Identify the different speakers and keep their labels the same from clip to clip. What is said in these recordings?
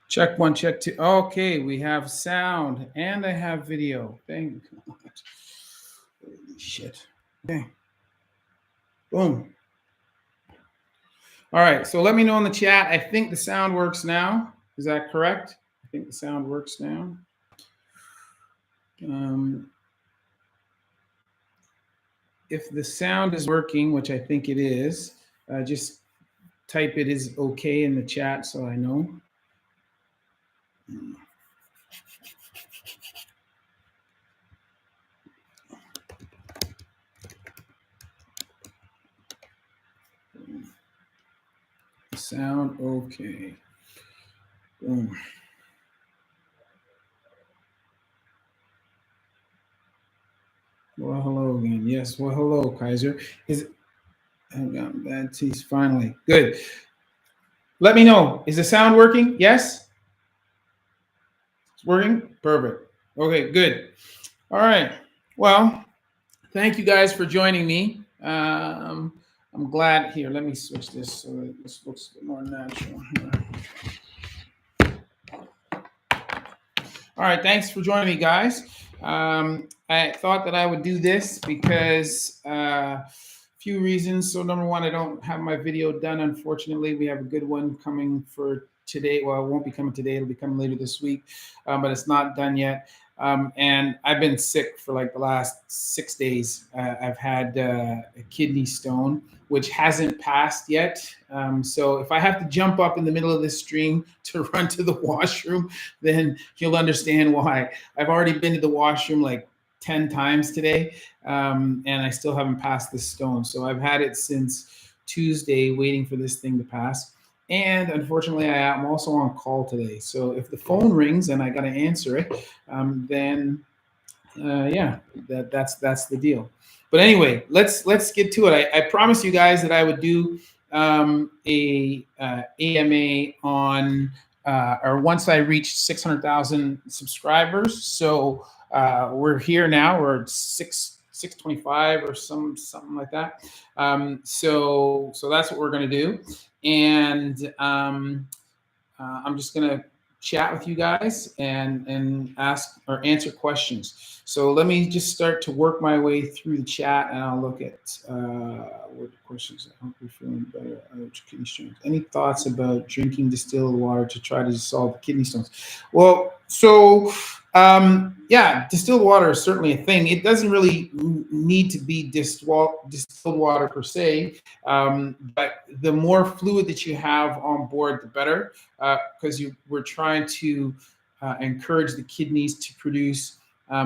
Speaker 1: Check one, check two. Okay, we have sound and I have video. Thank God. Holy shit. Okay. Boom. All right, so let me know in the chat. I think the sound works now. Is that correct? I think the sound works now. If the sound is working, which I think it is, just type it is okay in the chat so I know. Sound okay. Boom. Well, hello again. Yes, well, hello, Kaiser. I've got bad teeth finally. Good. Let me know. Is the sound working? Yes? It's working? Perfect. Okay, good. All right. Well, thank you guys for joining me. I'm glad. Here, let me switch this so that this looks a bit more natural here. All right, thanks for joining me, guys. I thought that I would do this because few reasons. So number one, I don't have my video done, unfortunately. We have a good one coming for today. Well, it won't be coming today. It'll be coming later this week, but it's not done yet. And I've been sick for like the last 6 days. I've had a kidney stone, which hasn't passed yet. So if I have to jump up in the middle of this stream to run to the washroom, then you'll understand why. I've already been to the washroom like 10 times today, and I still haven't passed this stone. So I've had it since Tuesday waiting for this thing to pass. And unfortunately, I am also on call today. So if the phone rings and I got to answer it, then yeah, that's the deal. But anyway, let's get to it. I promised you guys that I would do a AMA on or once I reach 600,000 subscribers. So we're here now. We're at 625 or something like that. So that's what we're going to do. And I'm just going to chat with you guys and ask or answer questions. So let me just start to work my way through the chat, and I'll look at what questions. I hope you're feeling better. Kidney stones. Any thoughts about drinking distilled water to try to dissolve the kidney stones? Well, so yeah, distilled water is certainly a thing. It doesn't really need to be distilled water per se, but the more fluid that you have on board, the better, because we're trying to encourage the kidneys to produce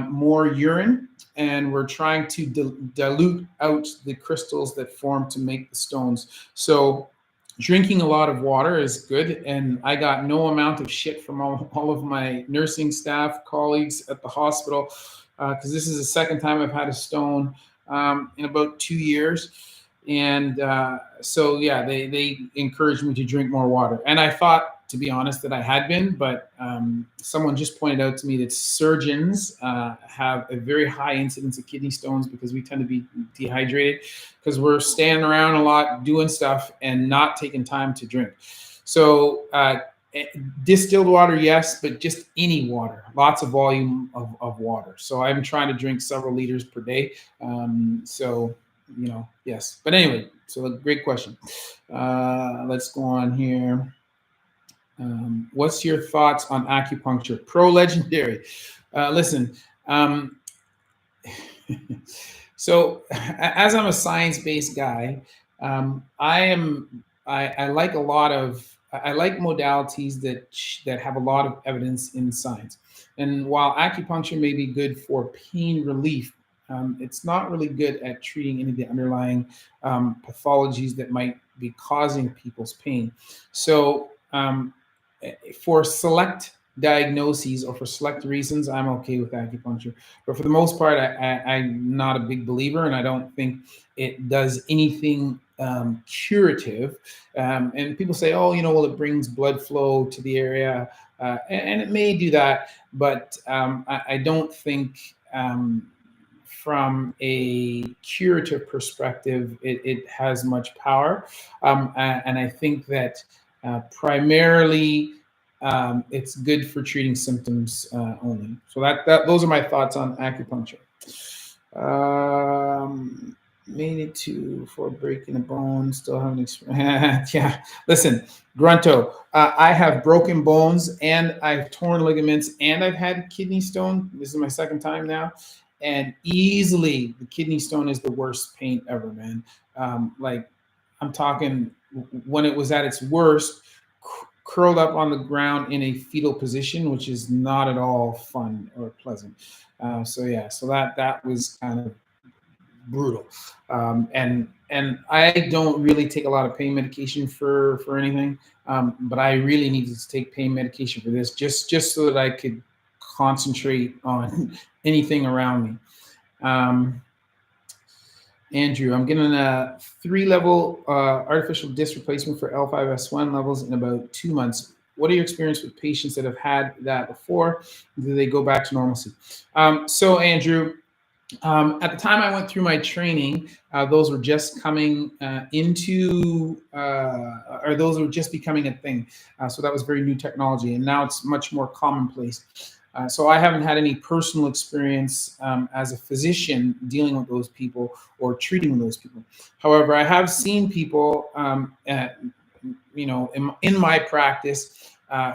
Speaker 1: more urine, and we're trying to dilute out the crystals that form to make the stones. So drinking a lot of water is good, and I got no amount of shit from all of my nursing staff, colleagues at the hospital, because this is the second time I've had a stone in about 2 years. And so, yeah, they encouraged me to drink more water. And I thought, to be honest, that I had been, but someone just pointed out to me that surgeons have a very high incidence of kidney stones because we tend to be dehydrated because we're standing around a lot doing stuff and not taking time to drink. So distilled water, yes, but just any water, lots of volume of water. So I'm trying to drink several liters per day. So, you know, yes. But anyway, so a great question. Let's go on here. What's your thoughts on acupuncture? Pro legendary. Listen, so as I'm a science-based guy, I like I like modalities that have a lot of evidence in science. And while acupuncture may be good for pain relief, it's not really good at treating any of the underlying pathologies that might be causing people's pain. So for select diagnoses or for select reasons, I'm okay with acupuncture. But for the most part, I'm not a big believer, and I don't think it does anything curative. And people say, oh, you know, well, it brings blood flow to the area, and it may do that, but I don't think from a curative perspective, it has much power. And I think that primarily it's good for treating symptoms only. So those are my thoughts on acupuncture. Made it to for breaking a bone, still haven't experienced. Yeah, listen, Grunto, I have broken bones and I've torn ligaments and I've had kidney stone. This is my second time now. And easily the kidney stone is the worst pain ever, man. Like I'm talking when it was at its worst, curled up on the ground in a fetal position, which is not at all fun or pleasant. So yeah, so that was kind of brutal. And I don't really take a lot of pain medication for anything, but I really needed to take pain medication for this, just so that I could concentrate on anything around me. Andrew, I'm getting a 3-level artificial disc replacement for L5S1 levels in about 2 months. What are your experience with patients that have had that before? Do they go back to normalcy? So Andrew, at the time I went through my training, those were just coming or those were just becoming a thing. So that was very new technology, and now it's much more commonplace. So I haven't had any personal experience as a physician dealing with those people or treating those people. However, I have seen people, in my practice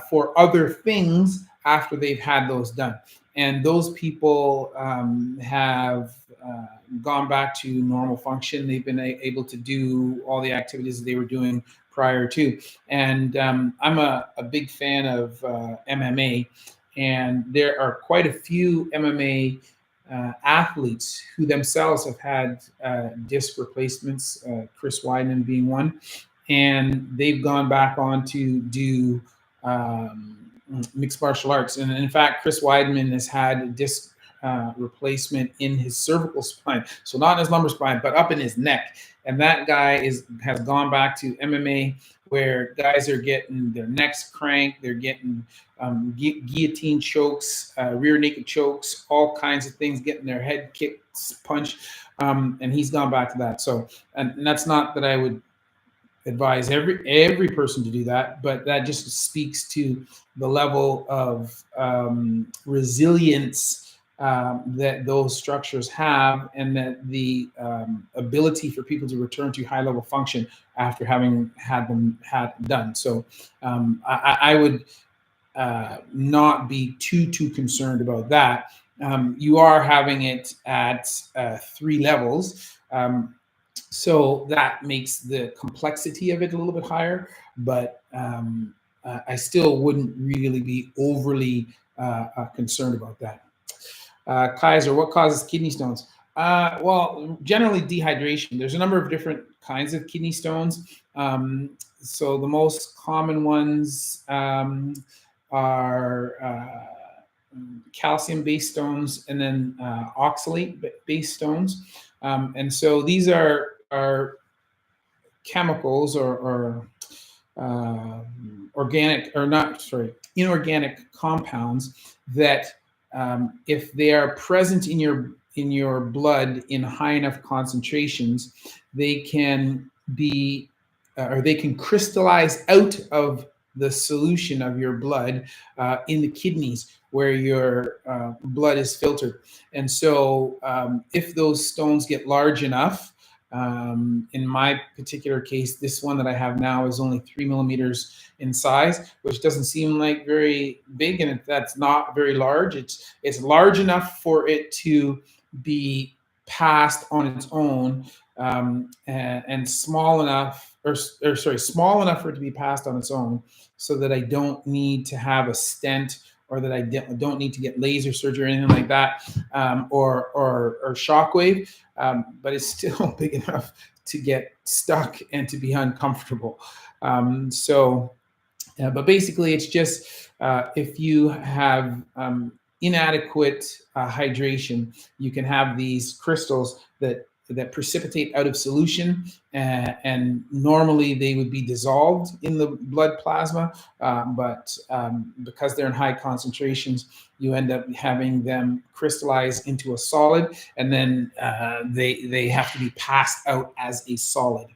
Speaker 1: for other things after they've had those done. And those people have gone back to normal function. They've been able to do all the activities that they were doing prior to. And I'm a big fan of MMA. And there are quite a few MMA athletes who themselves have had disc replacements, Chris Weidman being one. And they've gone back on to do mixed martial arts. And in fact, Chris Weidman has had a disc replacement in his cervical spine. So not in his lumbar spine, but up in his neck. And that guy has gone back to MMA, where guys are getting their necks cranked, they're getting guillotine chokes, rear naked chokes, all kinds of things, getting their head kicked, punched. And he's gone back to that. So, and that's not that I would advise every person to do that, but that just speaks to the level of resilience that those structures have, and that the ability for people to return to high level function after having had them done. So I would not be too concerned about that. You are having it at 3 levels. So that makes the complexity of it a little bit higher, but I still wouldn't really be overly concerned about that. Kaiser, what causes kidney stones? Well, generally dehydration. There's a number of different kinds of kidney stones. So the most common ones are calcium-based stones, and then oxalate-based stones. And so these are chemicals or inorganic compounds that if they are present in your blood in high enough concentrations, they can be or they can crystallize out of the solution of your blood in the kidneys where your blood is filtered. And so if those stones get large enough, in my particular case, this one that I have now is only 3 millimeters in size, which doesn't seem like very big, and that's not very large. It's large enough for it to be passed on its own, and small enough for it to be passed on its own, so that I don't need to have a stent, or that I don't need to get laser surgery or anything like that, or shockwave, but it's still big enough to get stuck and to be uncomfortable. But basically, it's just if you have inadequate hydration, you can have these crystals that precipitate out of solution, and normally they would be dissolved in the blood plasma, but because they're in high concentrations, you end up having them crystallize into a solid, and then they have to be passed out as a solid.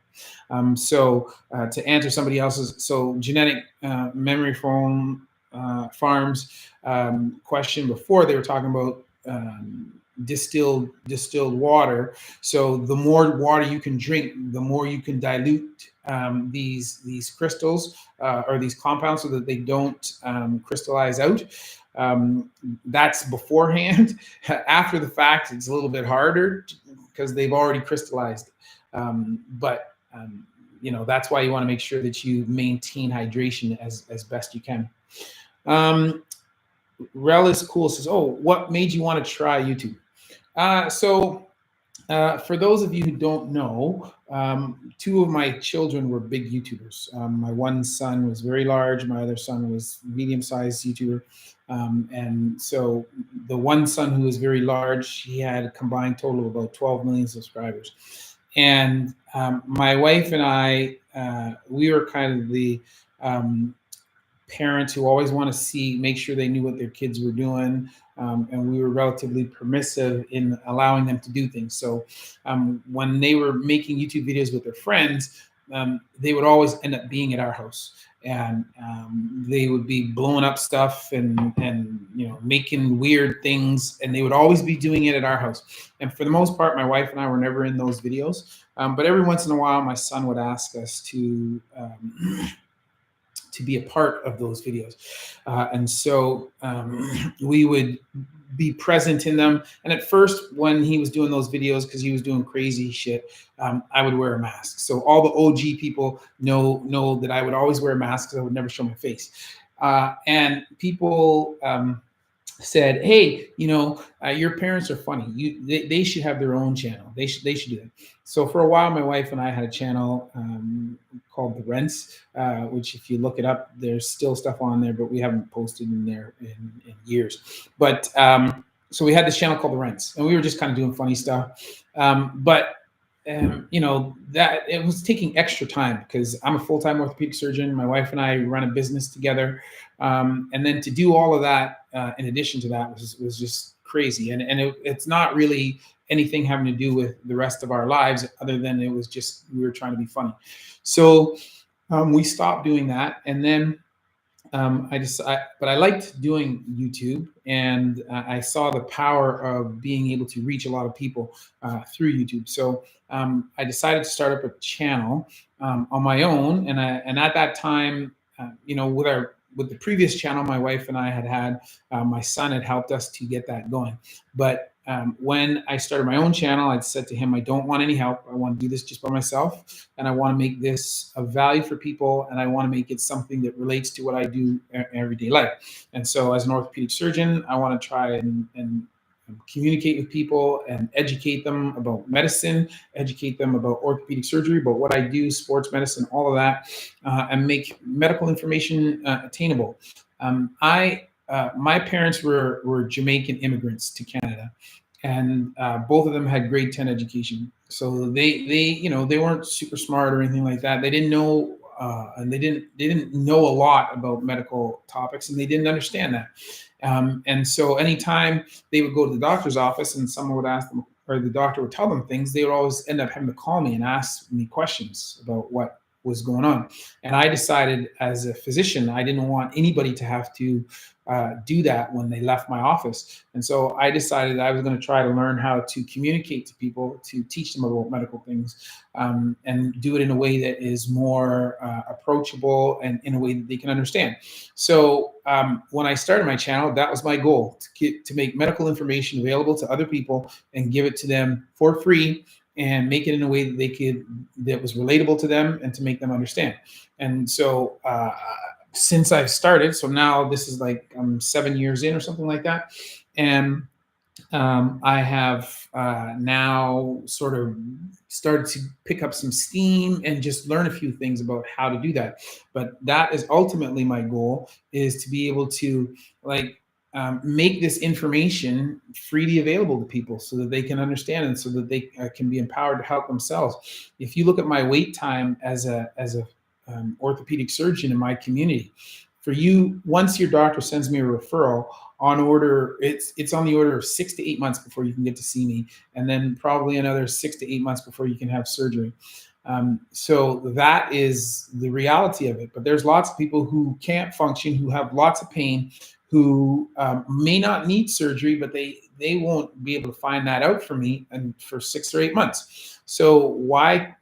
Speaker 1: So to answer somebody else's, so genetic memory foam Farms question before, they were talking about distilled water. So the more water you can drink, the more you can dilute these crystals or these compounds, so that they don't crystallize out. That's beforehand. After the fact, it's a little bit harder because they've already crystallized. But that's why you want to make sure that you maintain hydration as best you can. Rel is cool says, "Oh, what made you want to try YouTube?" For those of you who don't know, two of my children were big YouTubers. My one son was very large. My other son was medium-sized YouTuber. And so the one son who was very large, he had a combined total of about 12 million subscribers. And my wife and I, we were kind of the parents who always want to make sure they knew what their kids were doing. And we were relatively permissive in allowing them to do things. So when they were making YouTube videos with their friends, they would always end up being at our house. And they would be blowing up stuff and making weird things. And they would always be doing it at our house. And for the most part, my wife and I were never in those videos. But every once in a while, my son would ask us to be a part of those videos. And so we would be present in them. And at first, when he was doing those videos, because he was doing crazy shit, I would wear a mask. So all the OG people know that I would always wear a mask, because I would never show my face. And people said, "Hey, your parents are funny. They should have their own channel. They should do that." So for a while, my wife and I had a channel called The Rents, which if you look it up, there's still stuff on there, but we haven't posted in there in years. But so we had this channel called The Rents, and we were just kind of doing funny stuff. That it was taking extra time, because I'm a full-time orthopedic surgeon. My wife and I run a business together. And then to do all of that, in addition to that, was just crazy. And it's not really anything having to do with the rest of our lives, other than it was just, we were trying to be funny. So we stopped doing that. And then but I liked doing YouTube, and I saw the power of being able to reach a lot of people through YouTube. So I decided to start up a channel on my own. And at that time, with the previous channel my wife and I had, my son had helped us to get that going. But when I started my own channel, I said to him, I don't want any help. I want to do this just by myself. And I want to make this of value for people. And I want to make it something that relates to what I do in everyday life. And so as an orthopedic surgeon, I want to try and communicate with people and educate them about medicine, educate them about orthopedic surgery, about what I do, sports medicine, all of that, and make medical information attainable. My parents were Jamaican immigrants to Canada, and both of them had grade 10 education. So they weren't super smart or anything like that. They didn't know, and they didn't know a lot about medical topics, and they didn't understand that. And so anytime they would go to the doctor's office and someone would ask them, or the doctor would tell them things, they would always end up having to call me and ask me questions about what was going on. And I decided, as a physician, I didn't want anybody to have to do that when they left my office. And so I decided I was going to try to learn how to communicate to people, to teach them about medical things, and do it in a way that is more approachable and in a way that they can understand. So when I started my channel, that was my goal, to make medical information available to other people and give it to them for free, and make it in a way that that was relatable to them, and to make them understand. And so since I've started, so now this is like 7 years in or something like that. And I have now sort of started to pick up some steam and just learn a few things about how to do that. But that is ultimately my goal, is to be able to make this information freely available to people, so that they can understand, and so that they can be empowered to help themselves. If you look at my wait time as a orthopedic surgeon in my community, for you, once your doctor sends me a referral, on order, it's on the order of 6 to 8 months before you can get to see me, and then probably another 6 to 8 months before you can have surgery. So that is the reality of it. But there's lots of people who can't function, who have lots of pain, who may not need surgery, but they won't be able to find that out for me and for 6 or 8 months. So why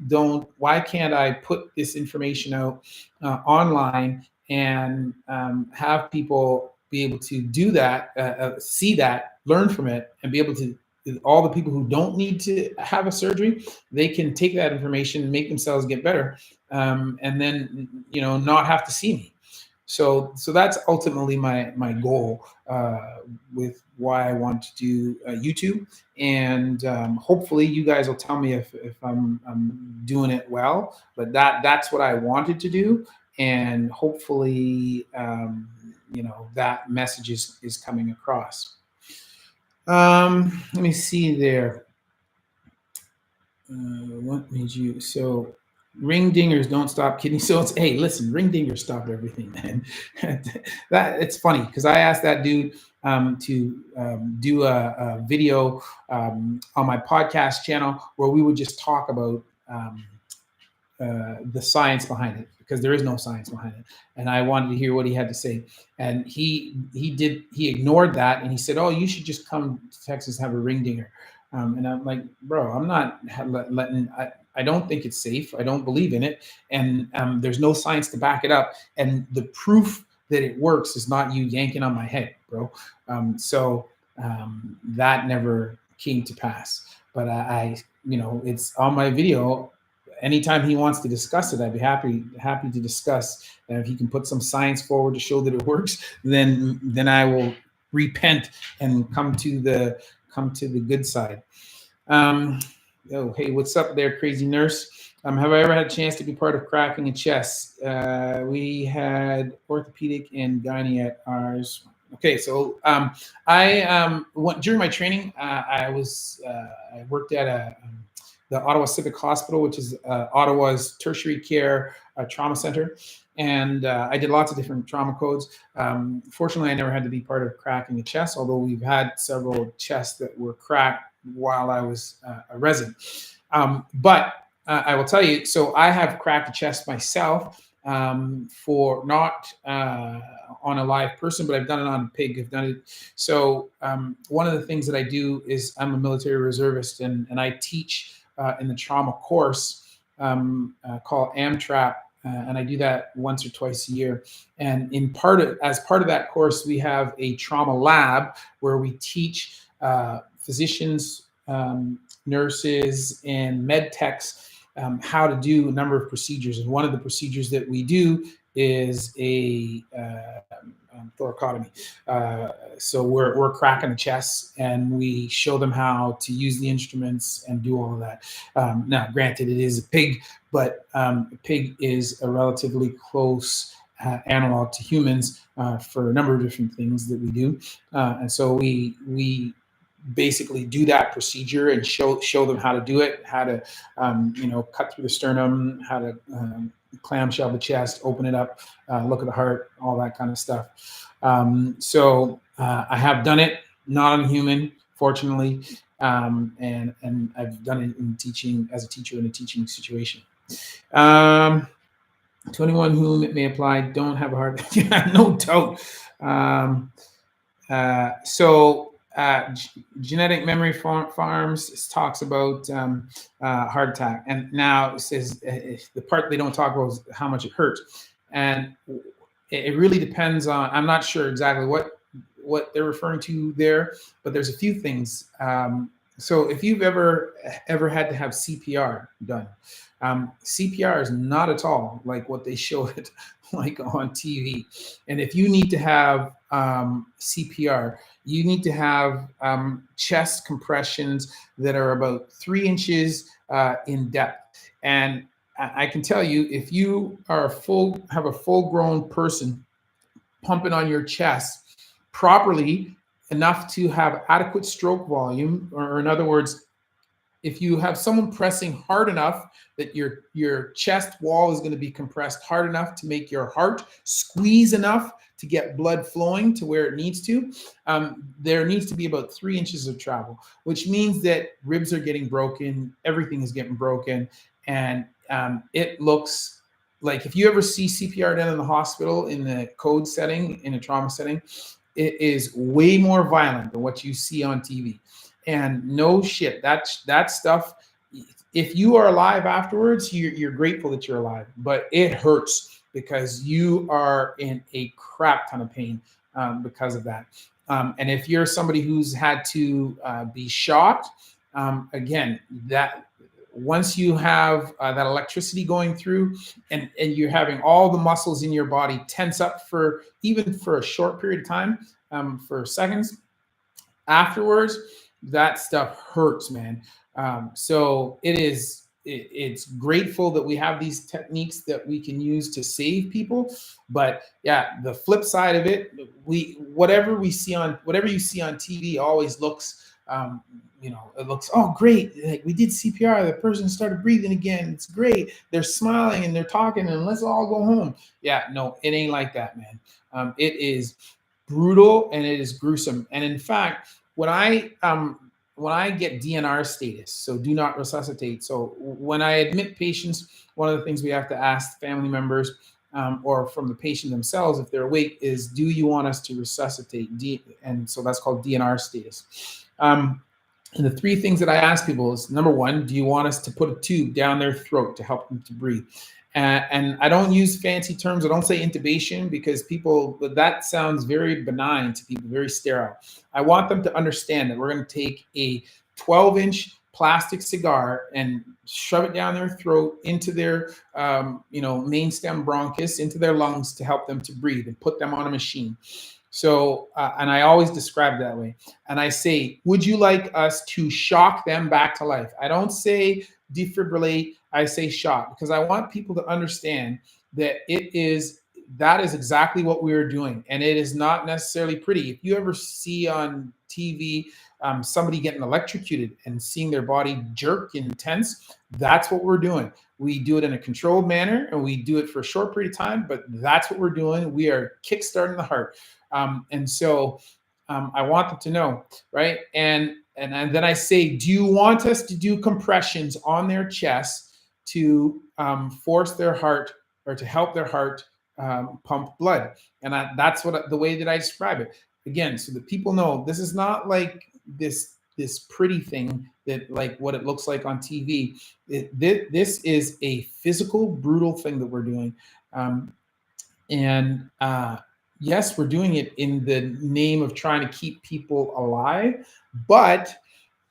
Speaker 1: can't I put this information out online and have people be able to do that, see that, learn from it, and be able to, all the people who don't need to have a surgery, they can take that information and make themselves get better, and then not have to see me. So that's ultimately my goal with why I want to do YouTube, and hopefully you guys will tell me if I'm doing it well. But that's what I wanted to do, and hopefully that message is coming across. Let me see there. What made you so? Ring dingers don't stop kidney stones. Hey, listen, ring dingers stop everything, man. That it's funny because I asked that dude to do a video on my podcast channel where we would just talk about the science behind it, because there is no science behind it, and I wanted to hear what he had to say. And he ignored that, and he said, "Oh, you should just come to Texas, have a ring dinger." And I'm like, bro, I'm not letting. I don't think it's safe. I don't believe in it, and there's no science to back it up. And the proof that it works is not you yanking on my head, bro. So that never came to pass. But it's on my video. Anytime he wants to discuss it, I'd be happy to discuss. And if he can put some science forward to show that it works, then I will repent and come to the good side. Oh, hey, what's up there, crazy nurse? Have I ever had a chance to be part of cracking a chest? We had orthopedic and gynae at ours. Okay, so I during my training, I worked at the Ottawa Civic Hospital, which is Ottawa's tertiary care trauma center. And I did lots of different trauma codes. Fortunately, I never had to be part of cracking a chest, although we've had several chests that were cracked while I was a resident. But I will tell you, so I have cracked a chest myself, for not on a live person, but I've done it on a pig. I've done it. So one of the things that I do is I'm a military reservist, and I teach in the trauma course called AMTRAP, and I do that once or twice a year. And as part of that course, we have a trauma lab where we teach physicians, nurses, and med techs how to do a number of procedures. And one of the procedures that we do is a thoracotomy. So we're cracking the chest, and we show them how to use the instruments and do all of that. Now, granted, it is a pig, but a pig is a relatively close analog to humans for a number of different things that we do. And so we basically do that procedure and show them how to do it, how to cut through the sternum, how to clamshell the chest, open it up, look at the heart, all that kind of stuff. So I have done it, not on human, fortunately, and I've done it in teaching, as a teacher in a teaching situation. 21 whom it may apply don't have a heart. Yeah, no doubt. Genetic Memory Farms talks about heart attack, and now it says the part they don't talk about is how much it hurts, and it really depends on. I'm not sure exactly what they're referring to there, but there's a few things. So if you've ever had to have CPR done, CPR is not at all like what they show it like on TV. And if you need to have CPR, you need to have chest compressions that are about 3 inches in depth. And I can tell you, if you are have a full-grown person pumping on your chest properly enough to have adequate stroke volume, or in other words, if you have someone pressing hard enough that your chest wall is going to be compressed hard enough to make your heart squeeze enough to get blood flowing to where it needs to, there needs to be about 3 inches of travel, which means that ribs are getting broken, everything is getting broken, and it looks like, if you ever see CPR done in the hospital in the code setting, in a trauma setting, it is way more violent than what you see on TV. And no shit, that stuff. If you are alive afterwards, you're grateful that you're alive, but it hurts because you are in a crap ton of pain because of that. And if you're somebody who's had to be shocked, again, that once you have that electricity going through, and you're having all the muscles in your body tense up for even for a short period of time, for seconds afterwards, that stuff hurts, man. So it's grateful that we have these techniques that we can use to save people. But yeah, the flip side of it, whatever you see on TV always looks, it looks, oh great, like we did CPR, the person started breathing again, it's great, they're smiling and they're talking, and let's all go home. Yeah, no, it ain't like that, man. It is brutal and it is gruesome. And in fact, when I get DNR status, so do not resuscitate. So when I admit patients, one of the things we have to ask family members or from the patient themselves, if they're awake, is, do you want us to resuscitate? And so that's called DNR status. And the three things that I ask people is, number one, do you want us to put a tube down their throat to help them to breathe? And I don't use fancy terms. I don't say intubation, because that sounds very benign to people, very sterile. I want them to understand that we're going to take a 12-inch plastic cigar and shove it down their throat into their main stem bronchus, into their lungs, to help them to breathe, and put them on a machine. So, and I always describe it that way. And I say, would you like us to shock them back to life? I don't say defibrillate, I say shock, because I want people to understand that that is exactly what we are doing. And it is not necessarily pretty. If you ever see on TV somebody getting electrocuted and seeing their body jerk and tense, that's what we're doing. We do it in a controlled manner, and we do it for a short period of time, but that's what we're doing. We are kickstarting the heart. And so I want them to know, right? And then I say, do you want us to do compressions on their chest to force their heart, or to help their heart pump blood? And that's the way that I describe it. Again, so that people know this is not like this pretty thing that, like what it looks like on TV. This is a physical, brutal thing that we're doing. Yes, we're doing it in the name of trying to keep people alive, but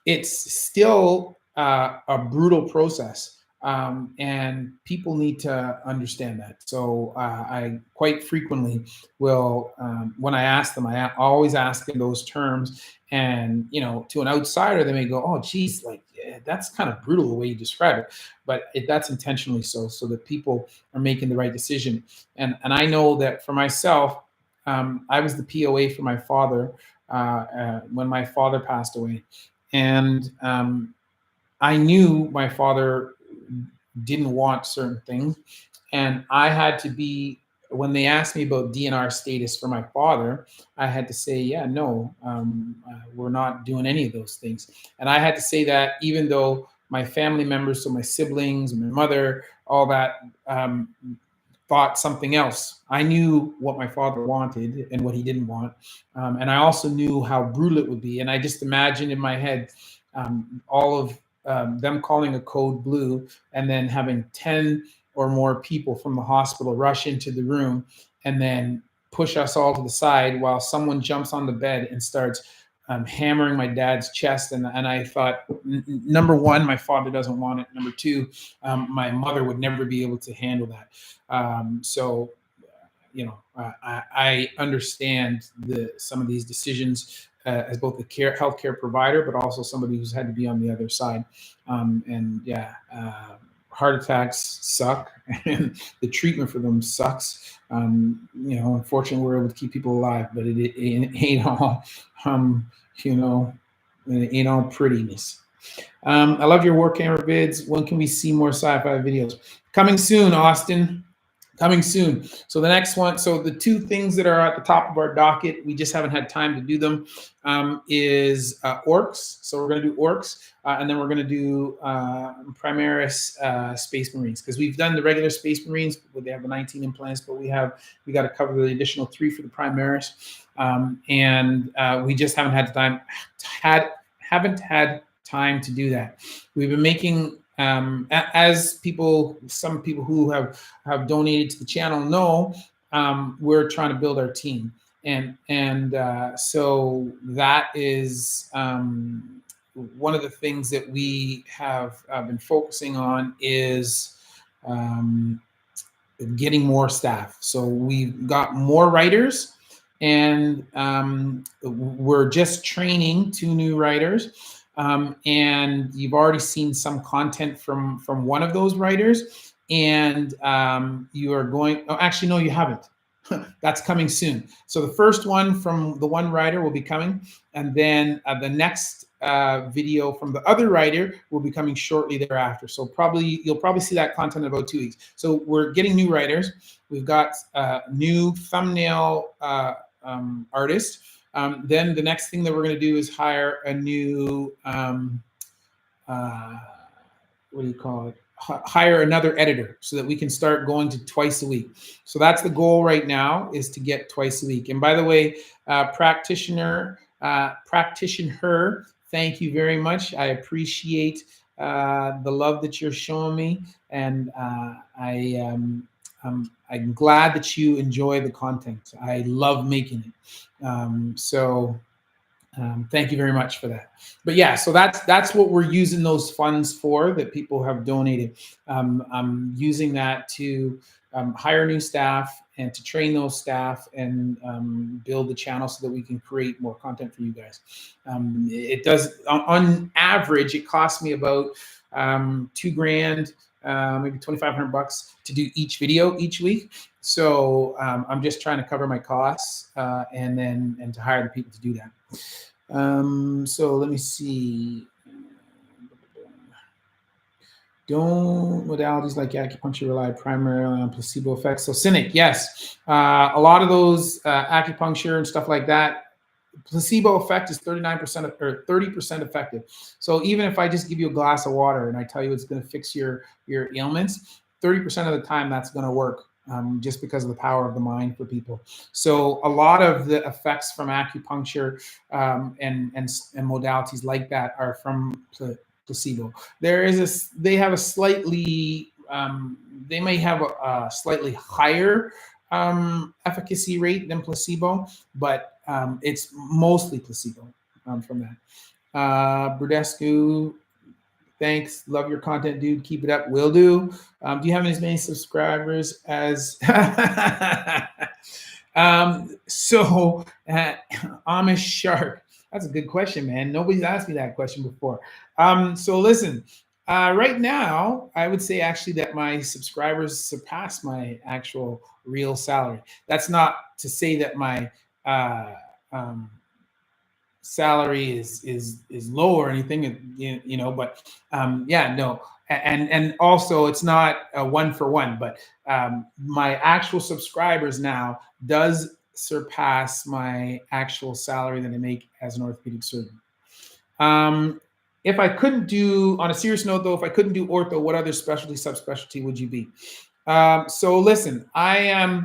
Speaker 1: it's still a brutal process. And people need to understand that. So I quite frequently will, when I ask them, I always ask in those terms. And, to an outsider, they may go, oh, geez, like, yeah, that's kind of brutal the way you describe it. But that's intentionally so that people are making the right decision. And I know that for myself, I was the POA for my father when my father passed away. And I knew my father didn't want certain things. And I had to be, when they asked me about DNR status for my father, I had to say, yeah, no, we're not doing any of those things. And I had to say that even though my family members, so my siblings, my mother, all that, thought something else. I knew what my father wanted and what he didn't want. And I also knew how brutal it would be. And I just imagined in my head all of them calling a code blue, and then having 10 or more people from the hospital rush into the room and then push us all to the side while someone jumps on the bed and starts hammering my dad's chest. And I thought, number one, my father doesn't want it. Number two, my mother would never be able to handle that. So, I understand some of these decisions as both a healthcare provider, but also somebody who's had to be on the other side. Heart attacks suck, and the treatment for them sucks. Unfortunately, we're able to keep people alive, but it ain't all, it ain't all prettiness. I love your war camera vids. When can we see more sci-fi videos? Coming soon, Austin. Coming soon. So the next one, so the two things that are at the top of our docket, we just haven't had time to do them, is orcs. So we're going to do orcs, and then we're going to do Primaris Space Marines, because we've done the regular Space Marines, but they have the 19 implants, but we got to cover the additional 3 for the Primaris, and we just haven't had time to do that. We've been making as some people who have donated to the channel know, we're trying to build our team, and so that is one of the things that we have been focusing on is getting more staff. So we've got more writers, and we're just training 2 new writers. And you've already seen some content from one of those writers, and you are going. Oh, actually, no, you haven't. That's coming soon. So the first one from the one writer will be coming, and then the next video from the other writer will be coming shortly thereafter. So you'll probably see that content in about 2 weeks. So we're getting new writers. We've got new thumbnail artist. Then the next thing that we're going to do is hire a new, what do you call it? Hire another editor so that we can start going to twice a week. So that's the goal right now, is to get twice a week. And by the way, practitioner, thank you very much. I appreciate the love that you're showing me, and I'm glad that you enjoy the content. I love making it. Thank you very much for that. But yeah, so that's what we're using those funds for, that people have donated. I'm using that to hire new staff and to train those staff and build the channel so that we can create more content for you guys. It does, on average, it costs me about $2,000, maybe $2,500 to do each video each week. So I'm just trying to cover my costs and to hire the people to do that. So let me see. Don't modalities like acupuncture rely primarily on placebo effects? So cynic, yes. A lot of those acupuncture and stuff like that, placebo effect is 39% or 30% effective. So even if I just give you a glass of water and I tell you it's going to fix your ailments, 30% of the time that's going to work. Just because of the power of the mind for people. So a lot of the effects from acupuncture and modalities like that are from placebo. They have a slightly, they may have a slightly higher efficacy rate than placebo, but it's mostly placebo from that. Burdescu, thanks. Love your content, dude. Keep it up. Will do. Do you have as many subscribers as Amish Shark? That's a good question, man. Nobody's asked me that question before. So listen, right now, I would say actually that my subscribers surpass my actual real salary. That's not to say that my salary is low or anything, you know, but yeah, no. And also it's not a 1-for-1, but my actual subscribers now does surpass my actual salary that I make as an orthopedic surgeon. If I couldn't do, on a serious note though, if I couldn't do ortho, what other specialty, subspecialty would you be? So listen, I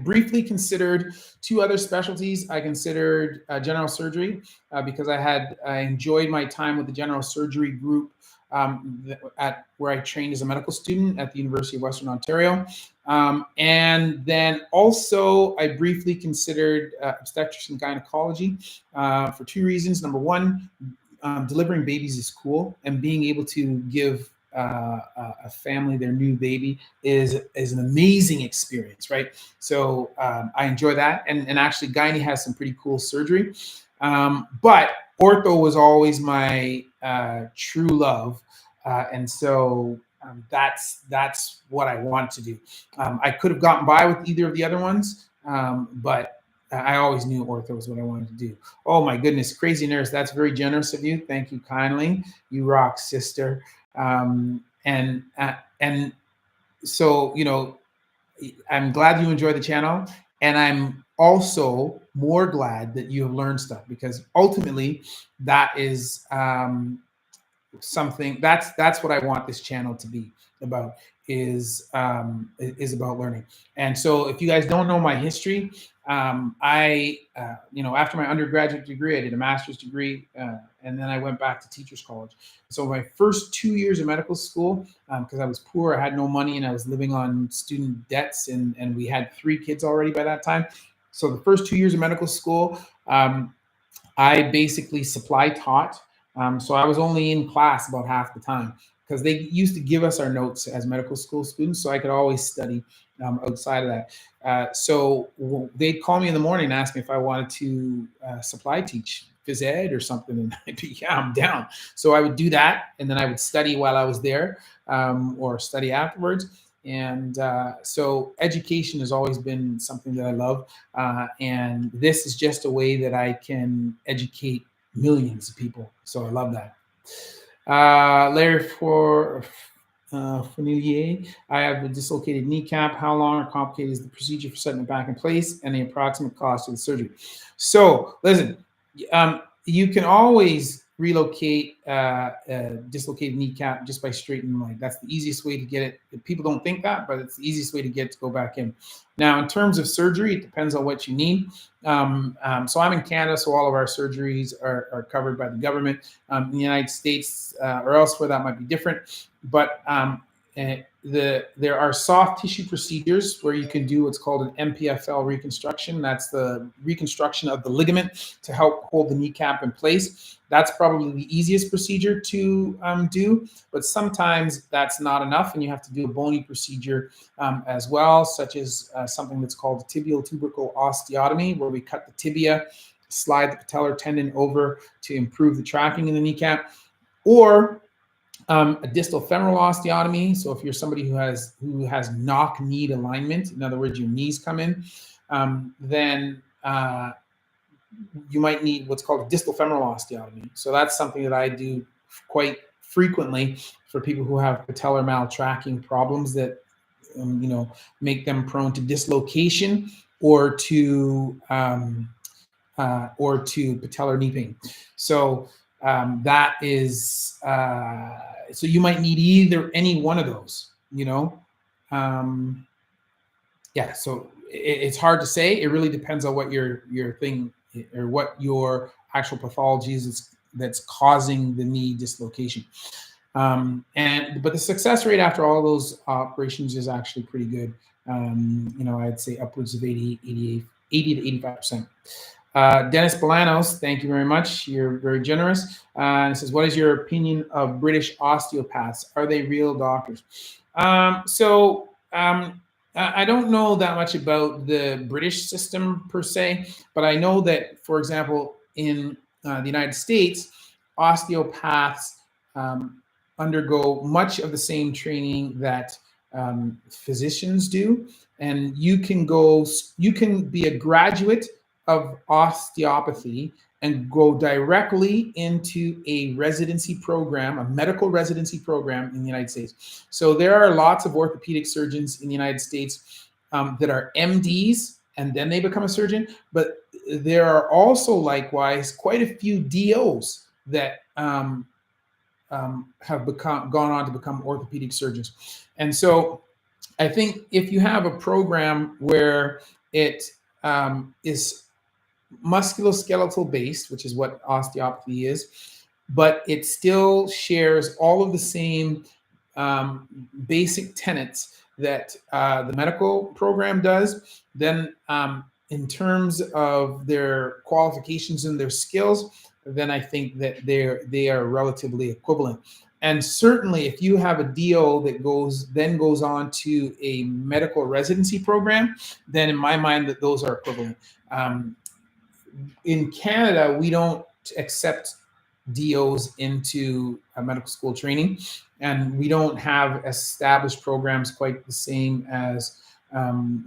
Speaker 1: briefly considered 2 other specialties. I considered general surgery because I enjoyed my time with the general surgery group at where I trained as a medical student at the University of Western Ontario. And then also I briefly considered obstetrics and gynecology for 2 reasons. Number one, delivering babies is cool, and being able to give a family their new baby is an amazing experience, right? So I enjoy that, and actually gynae has some pretty cool surgery, but ortho was always my true love, and so that's what I want to do. I could have gotten by with either of the other ones, but I always knew ortho was what I wanted to do. Oh my goodness, crazy nurse, that's very generous of you. Thank you kindly. You rock, sister. And so, you know, I'm glad you enjoy the channel, and I'm also more glad that you have learned stuff, because ultimately that is something that's what I want this channel to be about, is about learning. And so if you guys don't know my history, I after my undergraduate degree, I did a master's degree, and then I went back to teachers college. So my first 2 years of medical school, because I was poor, I had no money, and I was living on student debts, and we had 3 kids already by that time. So the first 2 years of medical school, I basically supply taught. So I was only in class about half the time, because they used to give us our notes as medical school students, so I could always study outside of that. So they'd call me in the morning and ask me if I wanted to supply teach phys ed or something, and I'd be, yeah, I'm down. So I would do that, and then I would study while I was there, or study afterwards. And so education has always been something that I love. And this is just a way that I can educate millions of people. So I love that. Larry Fenilier, I have a dislocated kneecap. How long or complicated is the procedure for setting it back in place, and the approximate cost of the surgery? So listen, you can always relocate a dislocated kneecap just by straightening the leg. That's the easiest way to get it. People don't think that, but it's the easiest way to get it to go back in. Now, in terms of surgery, it depends on what you need. So I'm in Canada, so all of our surgeries are covered by the government. In the United States or elsewhere, that might be different. But there are soft tissue procedures where you can do what's called an MPFL reconstruction. That's the reconstruction of the ligament to help hold the kneecap in place. That's probably the easiest procedure to do, but sometimes that's not enough, and you have to do a bony procedure as well, such as something that's called tibial tubercle osteotomy, where we cut the tibia, slide the patellar tendon over to improve the tracking in the kneecap, or a distal femoral osteotomy. So if you're somebody who has knock-knee alignment, in other words, your knees come in, then you might need what's called a distal femoral osteotomy. So that's something that I do quite frequently for people who have patellar maltracking problems that make them prone to dislocation or to patellar knee pain. So that is so you might need any one of those. Yeah. So it's hard to say. It really depends on what your thing or what your actual pathology is that's causing the knee dislocation. But the success rate after all those operations is actually pretty good. I'd say upwards of 80 to 85%. Dennis Bolanos, thank you very much. You're very generous. And it says, what is your opinion of British osteopaths? Are they real doctors? I don't know that much about the British system per se, but I know that, for example, in the United States, osteopaths undergo much of the same training that physicians do. And you can be a graduate of osteopathy and go directly into a residency program, a medical residency program in the United States. So there are lots of orthopedic surgeons in the United States that are MDs, and then they become a surgeon. But there are also likewise quite a few DOs that have gone on to become orthopedic surgeons. And so I think if you have a program where it is musculoskeletal based, which is what osteopathy is, but it still shares all of the same basic tenets that the medical program does, then in terms of their qualifications and their skills, then I think that they are relatively equivalent. And certainly if you have a DO that goes on to a medical residency program, then in my mind that those are equivalent. In Canada, we don't accept DOs into medical school training, and we don't have established programs quite the same as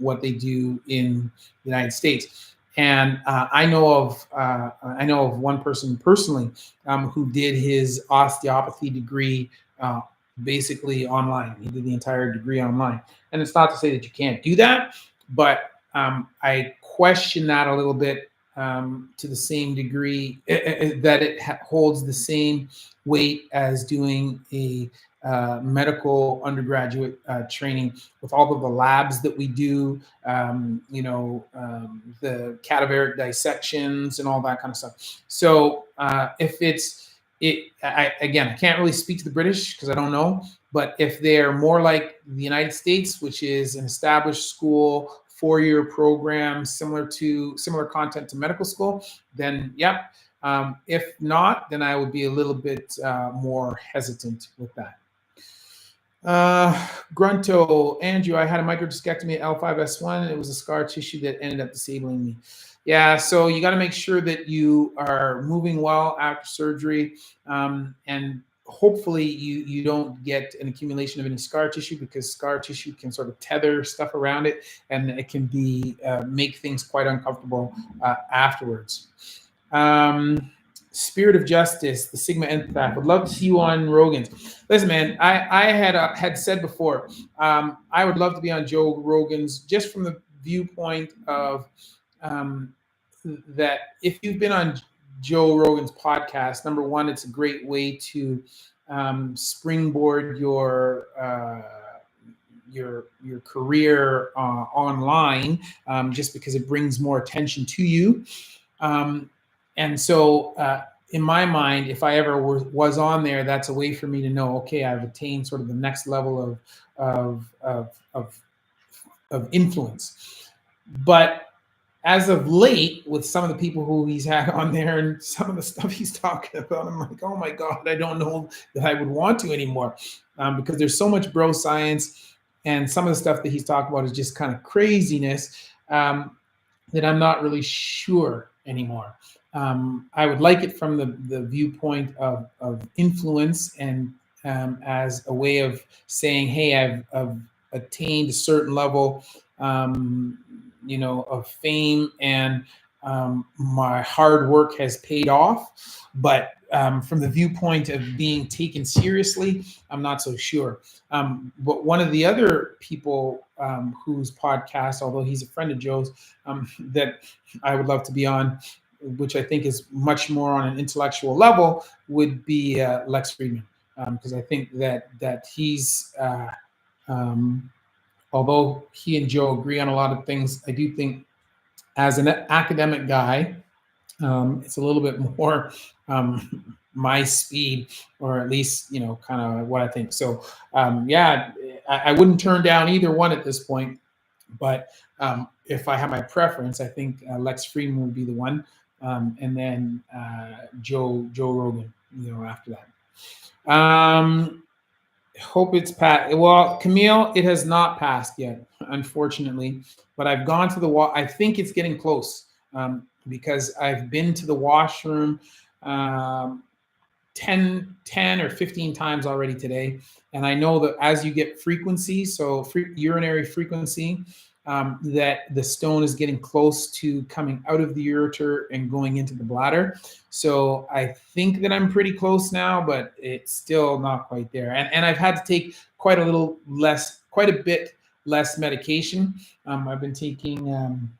Speaker 1: what they do in the United States. And I know of one person personally who did his osteopathy degree basically online. He did the entire degree online. And it's not to say that you can't do that, but I question that a little bit to the same degree that it holds the same weight as doing a medical undergraduate training with all of the labs that we do, the cadaveric dissections and all that kind of stuff. So if it's I can't really speak to the British because I don't know, but if they're more like the United States, which is an established school, 4-year program, similar content to medical school, then yep. If not, then I would be a little bit more hesitant with that. Grunto, Andrew, I had a microdiscectomy at L5S1. It was a scar tissue that ended up disabling me. Yeah, so you got to make sure that you are moving well after surgery, and hopefully you don't get an accumulation of any scar tissue, because scar tissue can sort of tether stuff around it, and it can be make things quite uncomfortable afterwards. Spirit of Justice, the Sigma Empath, would love to see you on Rogan's. Listen, man, I had said before, I would love to be on Joe Rogan's, just from the viewpoint of that if you've been on Joe Rogan's podcast, number one, it's a great way to springboard your career online, just because it brings more attention to you. And so in my mind, if I ever was on there, that's a way for me to know, okay, I've attained sort of the next level of influence. But as of late, with some of the people who he's had on there and some of the stuff he's talking about, I'm like, oh my God, I don't know that I would want to anymore, because there's so much bro science, and some of the stuff that he's talking about is just kind of craziness, that I'm not really sure anymore. I would like it from the viewpoint of influence, and as a way of saying, hey, I've attained a certain level, of fame, and my hard work has paid off. But from the viewpoint of being taken seriously, I'm not so sure. But one of the other people whose podcast, although he's a friend of Joe's, that I would love to be on, which I think is much more on an intellectual level, would be Lex Fridman, because I think that he's, although he and Joe agree on a lot of things, I do think as an academic guy, it's a little bit more my speed, or at least, kind of what I think. So I wouldn't turn down either one at this point, but if I have my preference, I think Lex Fridman would be the one, and then Joe Rogan, after that. Hope it's passed. Well, Camille, it has not passed yet, unfortunately, but I've gone to the I think it's getting close, because I've been to the washroom 10 or 15 times already today. And I know that as you get frequency, so urinary frequency, that the stone is getting close to coming out of the ureter and going into the bladder. So I think that I'm pretty close now, but it's still not quite there. And I've had to take quite a bit less medication. I've been taking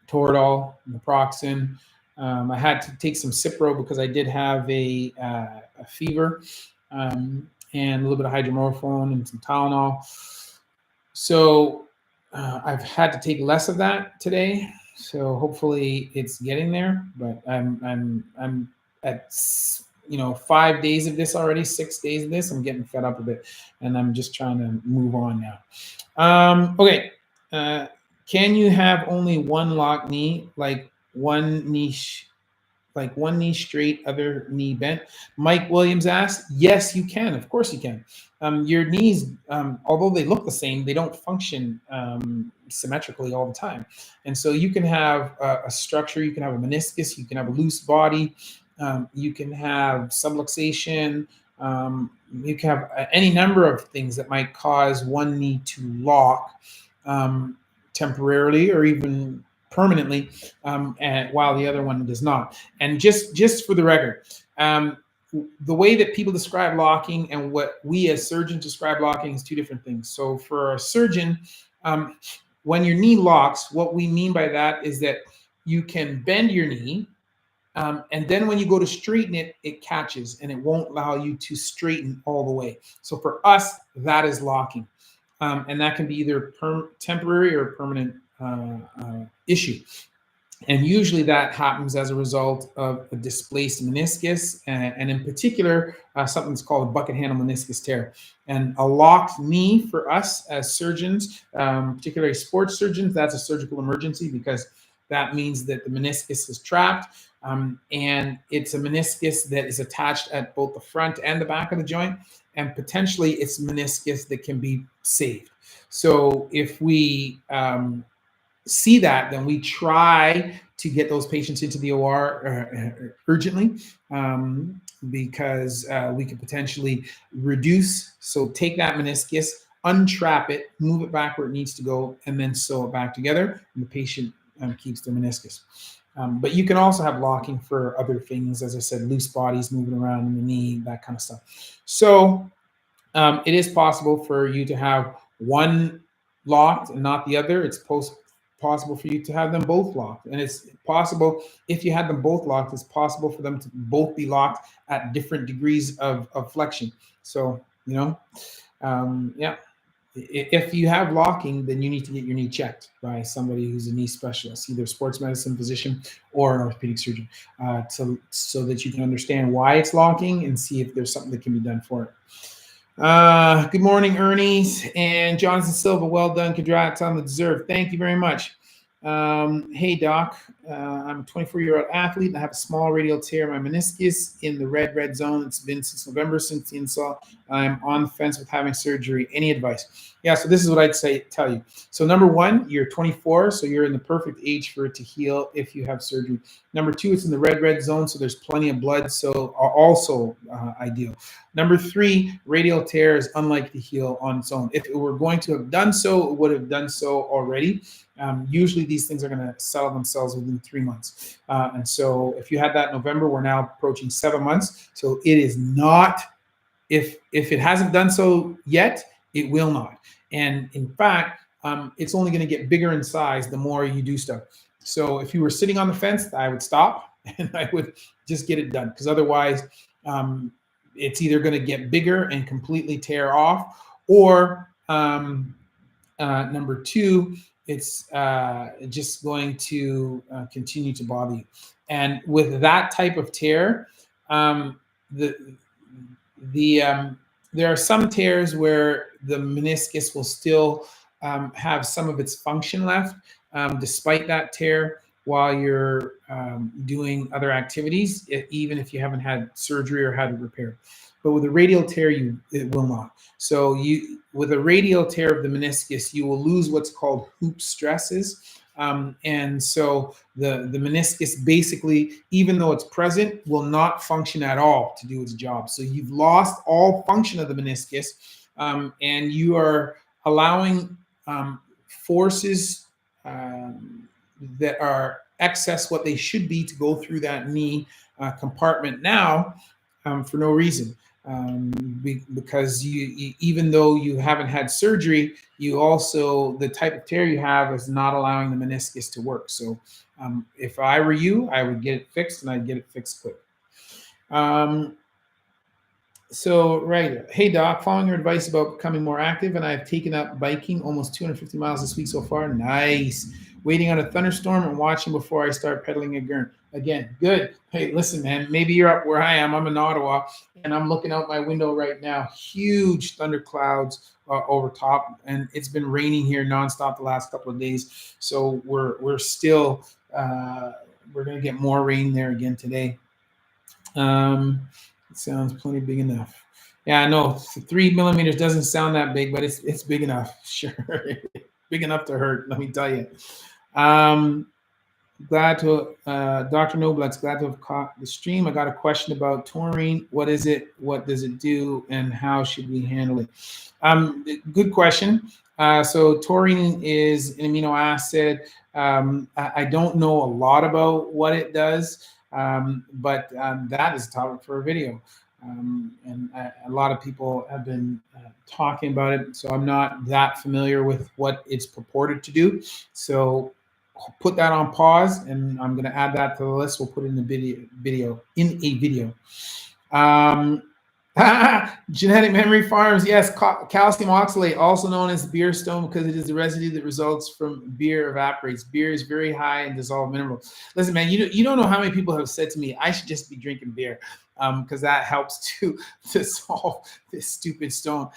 Speaker 1: Toradol, naproxen. I had to take some Cipro because I did have a fever, and a little bit of hydromorphone and some Tylenol. So I've had to take less of that today. So hopefully it's getting there. But I'm at 5 days of this already, 6 days of this. I'm getting fed up a bit, and I'm just trying to move on now. Okay. Can you have only one locked knee, like one knee straight, other knee bent? Mike Williams asked, yes, you can. Of course you can. Your knees, although they look the same, they don't function symmetrically all the time. And so you can have a structure, you can have a meniscus, you can have a loose body, you can have subluxation, you can have any number of things that might cause one knee to lock temporarily or even permanently, and while the other one does not. And just for the record, the way that people describe locking and what we as surgeons describe locking is two different things. So for a surgeon, when your knee locks, what we mean by that is that you can bend your knee, and then when you go to straighten it, it catches and it won't allow you to straighten all the way. So for us, that is locking. And that can be either temporary or permanent issue. And usually that happens as a result of a displaced meniscus, and in particular, something that's called a bucket handle meniscus tear. And a locked knee for us as surgeons, particularly sports surgeons, that's a surgical emergency because that means that the meniscus is trapped, and it's a meniscus that is attached at both the front and the back of the joint, and potentially it's meniscus that can be saved. So if we see that, then we try to get those patients into the OR urgently, because we could potentially reduce. So take that meniscus, untrap it, move it back where it needs to go, and then sew it back together, and the patient keeps their meniscus. But you can also have locking for other things, as I said, loose bodies moving around in the knee, that kind of stuff. So it is possible for you to have one locked and not the other. It's possible for you to have them both locked. And it's possible, if you had them both locked, it's possible for them to both be locked at different degrees of flexion. So, yeah. If you have locking, then you need to get your knee checked by somebody who's a knee specialist, either a sports medicine physician or an orthopedic surgeon, so that you can understand why it's locking and see if there's something that can be done for it. Good morning, Ernie and Jonathan Silva. Well done. Congrats on the deserve. Thank you very much. Hey, Doc. I'm a 24-year-old athlete and I have a small radial tear in my meniscus in the red zone. It's been since November, since the insult. I'm on the fence with having surgery. Any advice? Yeah, so this is what I'd tell you. So number one, you're 24, so you're in the perfect age for it to heal if you have surgery. Number two, it's in the red zone, so there's plenty of blood, so also ideal. Number three, radial tear is unlikely to heal on its own. If it were going to have done so, it would have done so already. Usually these things are going to settle themselves within 3 months. And so if you had that in November, we're now approaching 7 months. So it is not, if it hasn't done so yet, it will not. And in fact, it's only going to get bigger in size the more you do stuff. So if you were sitting on the fence, I would stop and I would just get it done, because otherwise it's either going to get bigger and completely tear off, or number two, it's just going to continue to bother you. And with that type of tear, there are some tears where the meniscus will still have some of its function left, despite that tear, while you're doing other activities, even if you haven't had surgery or had it repaired. But with a radial tear, it will not. So with a radial tear of the meniscus, you will lose what's called hoop stresses. And so the meniscus basically, even though it's present, will not function at all to do its job. So you've lost all function of the meniscus, and you are allowing forces that are excess what they should be to go through that knee compartment now for no reason. Because you, even though you haven't had surgery, you also, the type of tear you have is not allowing the meniscus to work. So if I were you, I would get it fixed, and I'd get it fixed quick. So, right. Hey, Doc, following your advice about becoming more active, and I've taken up biking almost 250 miles this week so far. Nice. Waiting on a thunderstorm and watching before I start pedaling again. Good. Hey, listen, man, maybe you're up where I am. I'm in Ottawa, and I'm looking out my window right now. Huge thunder clouds over top, and it's been raining here nonstop the last couple of days. So we're still we're going to get more rain there again today. It sounds plenty big enough. Yeah, I know 3 millimeters doesn't sound that big, but it's big enough. Sure, big enough to hurt. Let me tell you. Glad to, Dr. Noblet's glad to have caught the stream. I got a question about taurine. What is it? What does it do? And how should we handle it? Good question. So taurine is an amino acid. I don't know a lot about what it does, but that is a topic for a video. and a lot of people have been talking about it. So I'm not that familiar with what it's purported to do. So I'll put that on pause, and I'm going to add that to the list. We'll put it in the video. Um, Genetic memory farms, yes. Calcium oxalate, also known as beer stone, because it is the residue that results from beer evaporates. Beer is very high in dissolved minerals. Listen, man, you don't know how many people have said to me, I should just be drinking beer, because that helps to dissolve this stupid stone.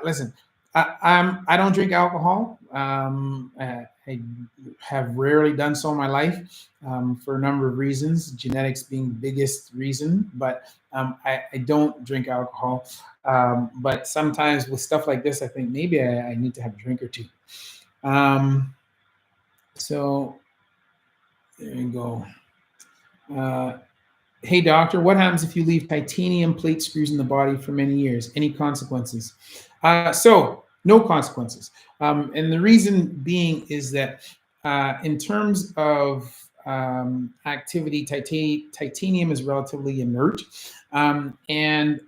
Speaker 1: Listen, I don't drink alcohol. I have rarely done so in my life, for a number of reasons, genetics being the biggest reason. But I don't drink alcohol. But sometimes with stuff like this, I think maybe I need to have a drink or two. So there you go. Hey, doctor, what happens if you leave titanium plate screws in the body for many years? Any consequences? So no consequences. And the reason being is that in terms of activity, titanium is relatively inert. And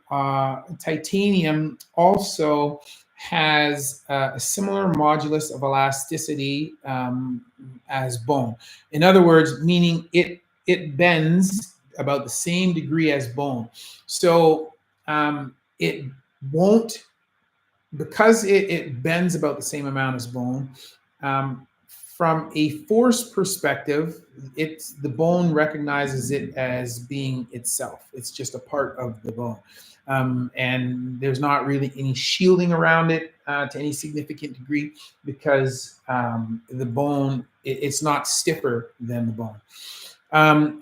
Speaker 1: titanium also has a similar modulus of elasticity as bone. In other words, meaning it bends about the same degree as bone. So it won't, because it bends about the same amount as bone. From a force perspective, the bone recognizes it as being itself. It's just a part of the bone. And there's not really any shielding around it to any significant degree, because the bone, it's not stiffer than the bone.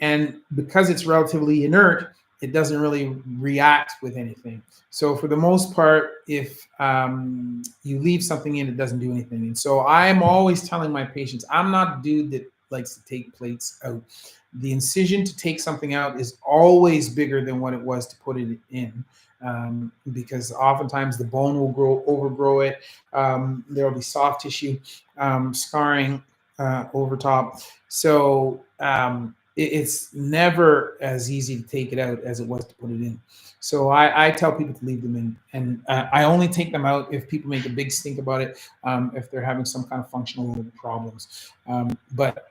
Speaker 1: And because it's relatively inert, it doesn't really react with anything. So for the most part, if you leave something in, it doesn't do anything. And so I'm always telling my patients, I'm not a dude that likes to take plates out. The incision to take something out is always bigger than what it was to put it in, because oftentimes the bone will overgrow it. There will be soft tissue scarring over top. So it's never as easy to take it out as it was to put it in. So I tell people to leave them in, and I only take them out if people make a big stink about it, if they're having some kind of functional problems. But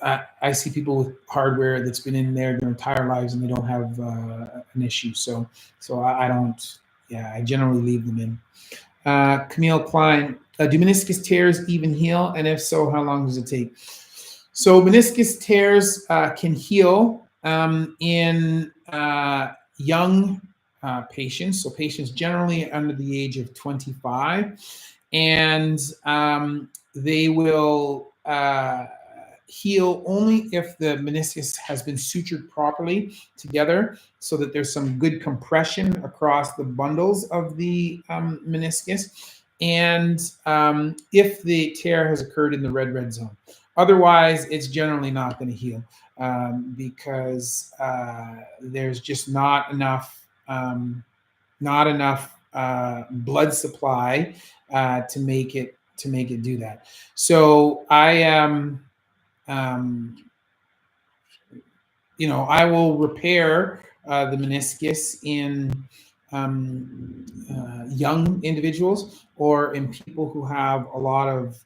Speaker 1: I see people with hardware that's been in there their entire lives and they don't have an issue. So I don't. Yeah, I generally leave them in. Camille Klein, do meniscus tears even heal? And if so, how long does it take? So meniscus tears can heal in young patients, so patients generally under the age of 25, and they will heal only if the meniscus has been sutured properly together, so that there's some good compression across the bundles of the meniscus, and if the tear has occurred in the red zone. Otherwise, it's generally not going to heal, because there's just not enough blood supply to make it do that. So I I will repair the meniscus in young individuals, or in people who have a lot of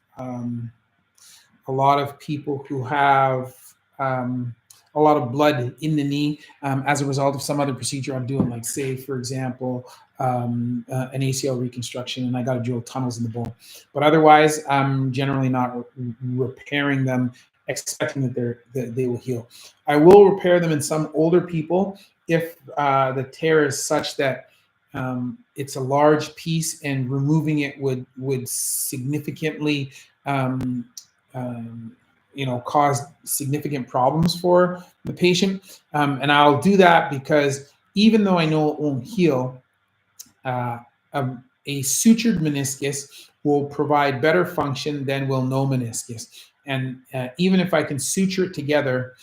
Speaker 1: people who have a lot of blood in the knee as a result of some other procedure I'm doing, like, say, for example, an ACL reconstruction, and I got to drill tunnels in the bone. But otherwise, I'm generally not repairing them expecting that they will heal. I will repair them in some older people if the tear is such that it's a large piece, and removing it would significantly cause significant problems for the patient. And I'll do that because even though I know it won't heal, a sutured meniscus will provide better function than will no meniscus. And even if I can suture it together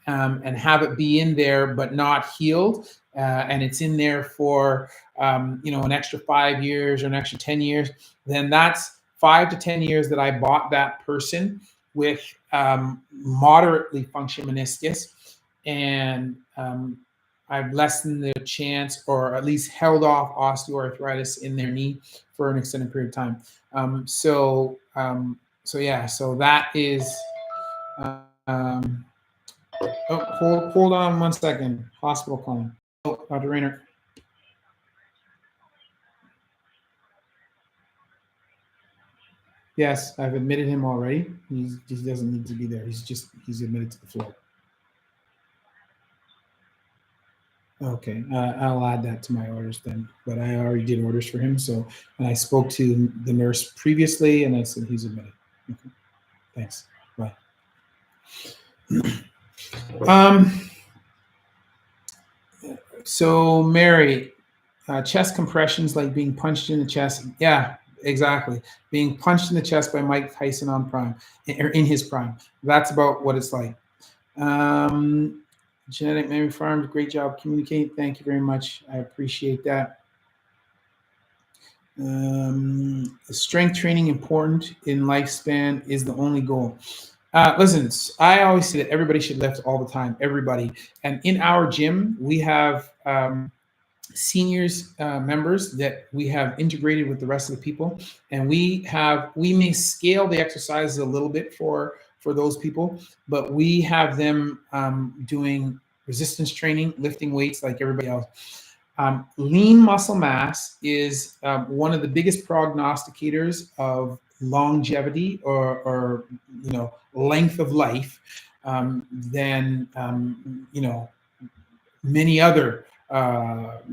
Speaker 1: and have it be in there but not healed, and it's in there for an extra 5 years or an extra 10 years, then that's 5 to 10 years that I bought that person with moderately functioning meniscus, and I've lessened the chance, or at least held off osteoarthritis in their knee for an extended period of time. So yeah, so that is. Um, oh, hold on 1 second. Hospital calling. Oh, Dr. Raynor. Yes, I've admitted him already. He doesn't need to be there. He's admitted to the floor. Okay, I'll add that to my orders then. But I already did orders for him. So, and I spoke to the nurse previously, and I said he's admitted. Okay, thanks. Bye. Um. So Mary, chest compressions like being punched in the chest. Yeah, exactly. Being punched in the chest by Mike Tyson on Prime, or in his prime. That's about what it's like. Um, Genetic Memory Farms, great job communicating. Thank you very much. I appreciate that. Strength training important in lifespan is the only goal. Listen, I always say that everybody should lift all the time, everybody. And in our gym, we have seniors members that we have integrated with the rest of the people, and we may scale the exercises a little bit for those people, but we have them doing resistance training, lifting weights like everybody else. Lean muscle mass is one of the biggest prognosticators of longevity, or length of life, than many other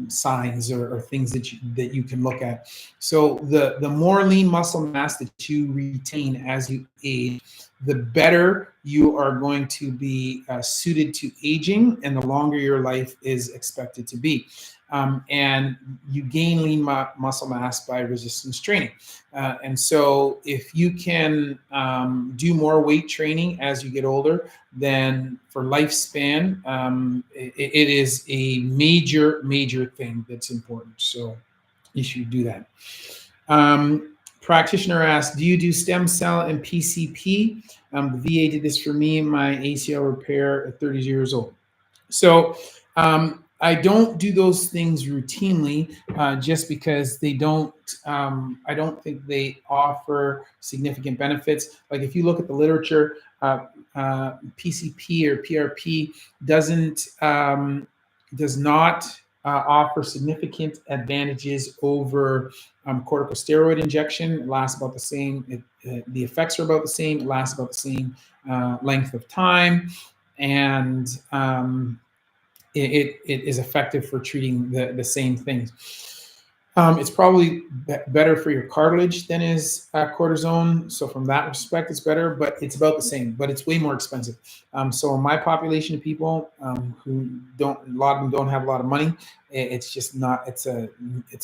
Speaker 1: signs, or things that you can look at. So the more lean muscle mass that you retain as you age, the better you are going to be suited to aging, and the longer your life is expected to be. And you gain lean muscle mass by resistance training. And so if you can do more weight training as you get older, then for lifespan, it is a major thing that's important. So you should do that. Practitioner asked, do you do stem cell and PCP? The VA did this for me, my ACL repair at 30 years old. So I don't do those things routinely, just because they don't. I don't think they offer significant benefits. Like if you look at the literature, PCP or PRP does not offer significant advantages over corticosteroid injection. It lasts about the same. The effects are about the same. It lasts about the same length of time, and it is effective for treating the same things. It's probably better for your cartilage than is cortisone. So from that respect, it's better, but it's about the same, but it's way more expensive. So in my population of people who don't, a lot of them don't have a lot of money, it's just not, it's a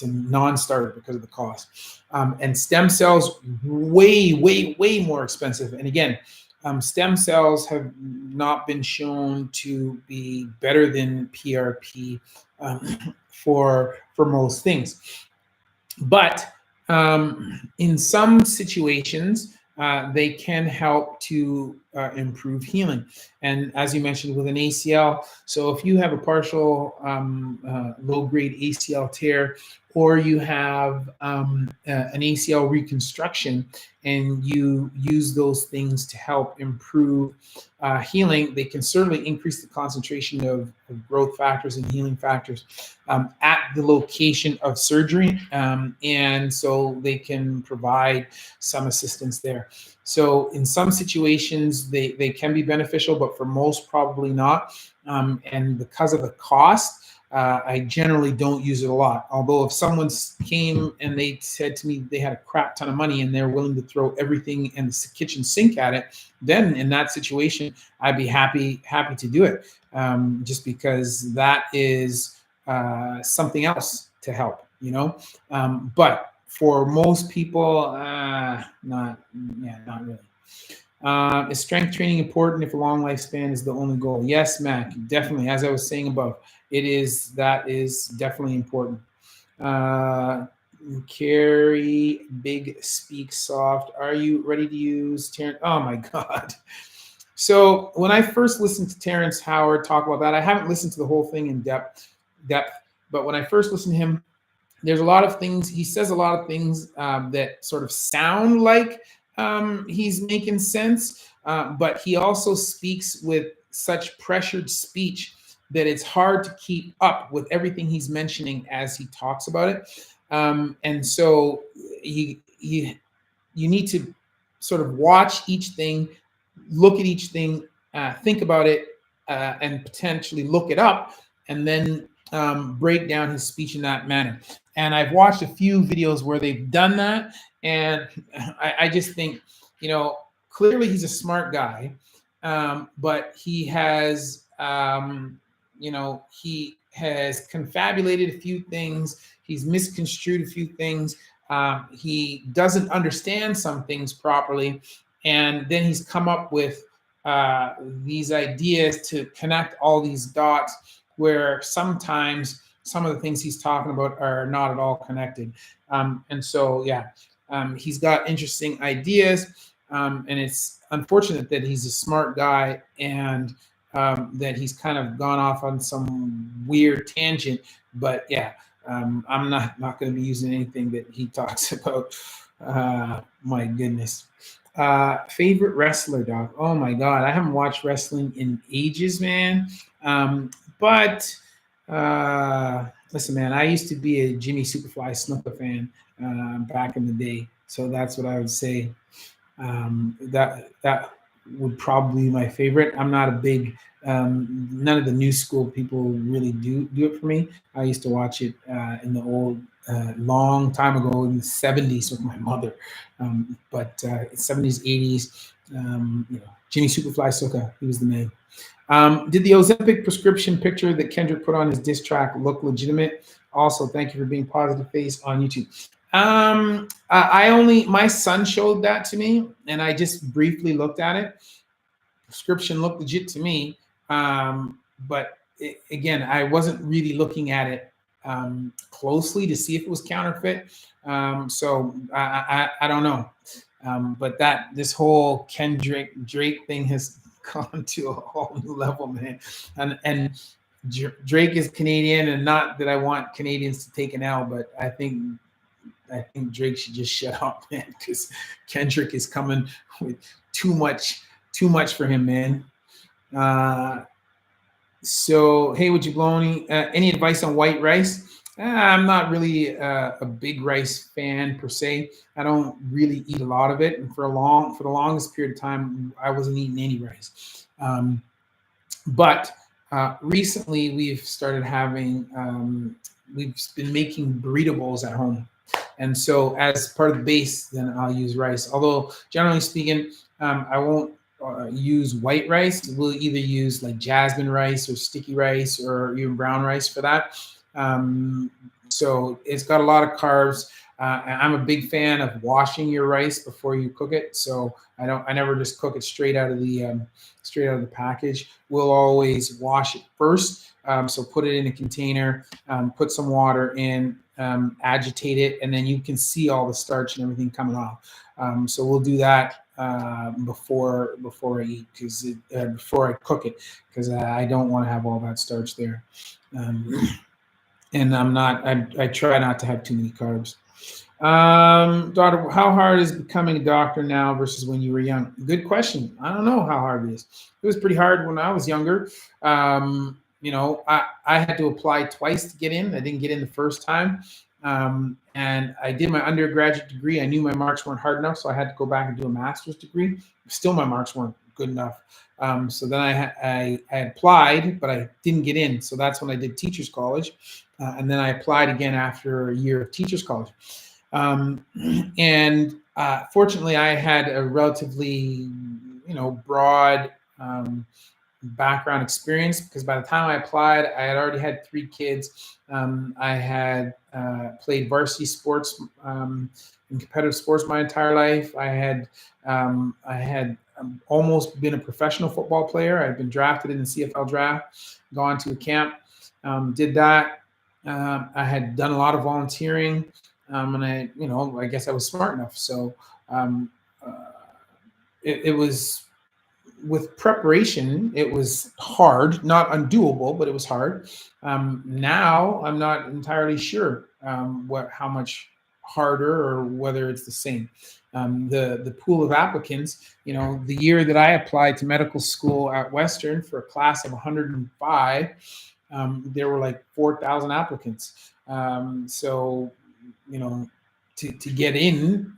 Speaker 1: non-starter because of the cost. And stem cells, way more expensive. And again, stem cells have not been shown to be better than PRP for most things. But in some situations, they can help to improve healing. And as you mentioned with an ACL, so if you have a partial low-grade ACL tear, or you have an ACL reconstruction, and you use those things to help improve healing, they can certainly increase the concentration of growth factors and healing factors at the location of surgery. And so they can provide some assistance there. So in some situations, they can be beneficial, but for most, probably not. And because of the cost, I generally don't use it a lot. Although if someone came and they said to me they had a crap ton of money and they're willing to throw everything in the kitchen sink at it, then in that situation, I'd be happy to do it, just because that is something else to help, but for most people, not really. Is strength training important if a long lifespan is the only goal? Yes, Mac, definitely. As I was saying above, that is definitely important. Carrie Big Speak Soft, are you ready to use Tarrant? Oh my God. So when I first listened to Terrence Howard talk about that, I haven't listened to the whole thing in depth, but when I first listened to him, there's a lot of things he says, a lot of things that sort of sound like he's making sense, but he also speaks with such pressured speech that it's hard to keep up with everything he's mentioning as he talks about it. And so you need to sort of watch each thing, look at each thing, think about it, and potentially look it up, and then break down his speech in that manner. And I've watched a few videos where they've done that, and I just think, clearly he's a smart guy, but he has, he has confabulated a few things. He's misconstrued a few things. He doesn't understand some things properly, and then he's come up with these ideas to connect all these dots, where sometimes some of the things he's talking about are not at all connected. And so, yeah, he's got interesting ideas, and it's unfortunate that he's a smart guy and that he's kind of gone off on some weird tangent. But yeah, I'm not going to be using anything that he talks about. My goodness. Favorite wrestler, Doc? Oh my God, I haven't watched wrestling in ages, man. But listen, man, I used to be a Jimmy Superfly Snuka fan back in the day, so that's what I would say. That would probably be my favorite. I'm not a big none of the new school people really do it for me. I used to watch it in the old long time ago in the 70s with my mother, but 70s, 80s, Jimmy Superfly Snuka, he was the man. Did the Ozempic prescription picture that Kendrick put on his diss track look legitimate? Also, thank you for being positive face on YouTube. My son showed that to me, and I just briefly looked at it. Prescription looked legit to me, but again, I wasn't really looking at it closely to see if it was counterfeit. So I don't know. But this whole Kendrick Drake thing has gone to a whole new level, man. And Drake is Canadian, and not that I want Canadians to take an L, but I think Drake should just shut up, man, because Kendrick is coming with too much for him, man. So, hey, would you blow any advice on white rice? I'm not really a big rice fan per se. I don't really eat a lot of it, and for the longest period of time, I wasn't eating any rice. But recently, we've started having we've been making burrito bowls at home, and so as part of the base, then I'll use rice. Although generally speaking, I won't use white rice. We'll either use like jasmine rice or sticky rice or even brown rice for that. So it's got a lot of carbs. I'm a big fan of washing your rice before you cook it. So I never just cook it straight out of the package. We'll always wash it first. So put it in a container, put some water in, agitate it, and then you can see all the starch and everything coming off. So we'll do that before I eat, before I cook it, because I don't want to have all that starch there. And I try not to have too many carbs. Daughter, how hard is becoming a doctor now versus when you were young? Good question. I don't know how hard it is. It was pretty hard when I was younger. I had to apply twice to get in. I didn't get in the first time. And I did my undergraduate degree. I knew my marks weren't hard enough, so I had to go back and do a master's degree. Still, my marks weren't good enough. So then I applied, but I didn't get in. So that's when I did teacher's college. And then I applied again after a year of teacher's college. Fortunately, I had a relatively, broad background experience, because by the time I applied, I had already had 3 kids. I had played varsity sports and competitive sports my entire life. I had almost been a professional football player. I'd been drafted in the CFL draft, gone to a camp, did that. I had done a lot of volunteering, and I guess I was smart enough. So it was with preparation, it was hard, not undoable, but it was hard. Now I'm not entirely sure how much harder or whether it's the same. The pool of applicants, the year that I applied to medical school at Western for a class of 105, there were like 4,000 applicants. So, to get in,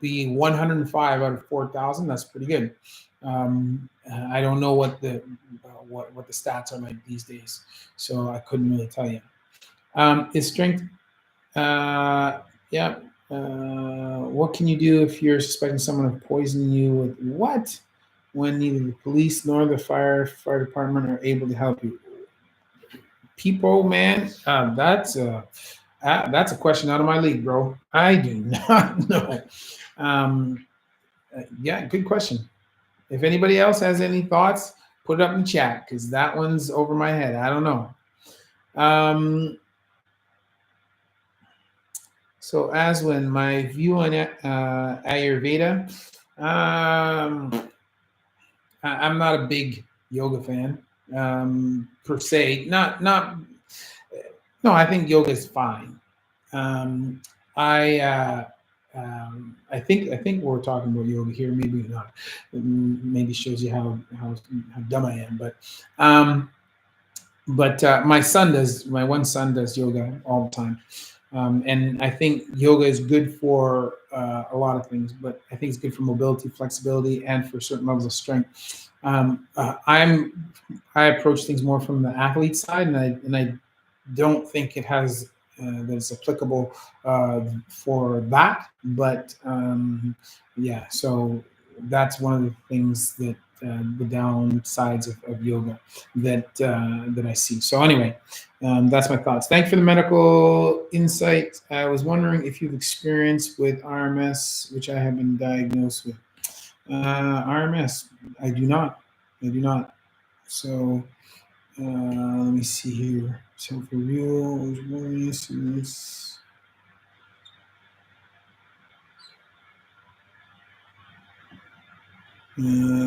Speaker 1: be 105 out of 4,000, that's pretty good. I don't know what the stats are like these days, so I couldn't really tell you. Is strength? Yeah. What can you do if you're suspecting someone of poisoning you with what? When neither the police nor the fire department are able to help you. People, man, that's a question out of my league, bro. I do not know. Yeah, good question. If anybody else has any thoughts, put it up in chat because that one's over my head. I don't know. So Aswin, my view on Ayurveda, I'm not a big yoga fan per se. No, I think yoga is fine. I think we're talking about yoga here. Maybe not. Maybe shows you how dumb I am. But my one son does yoga all the time. And I think yoga is good for a lot of things, but I think it's good for mobility, flexibility, and for certain levels of strength. I approach things more from the athlete side, and I don't think it has that it's applicable for that. But yeah, so that's one of the things that the downsides of yoga that I see. So anyway, that's my thoughts. Thank you for the medical insight. I was wondering if you've experienced with RMS, which I have been diagnosed with. RMS, I do not. So let me see here. So for real,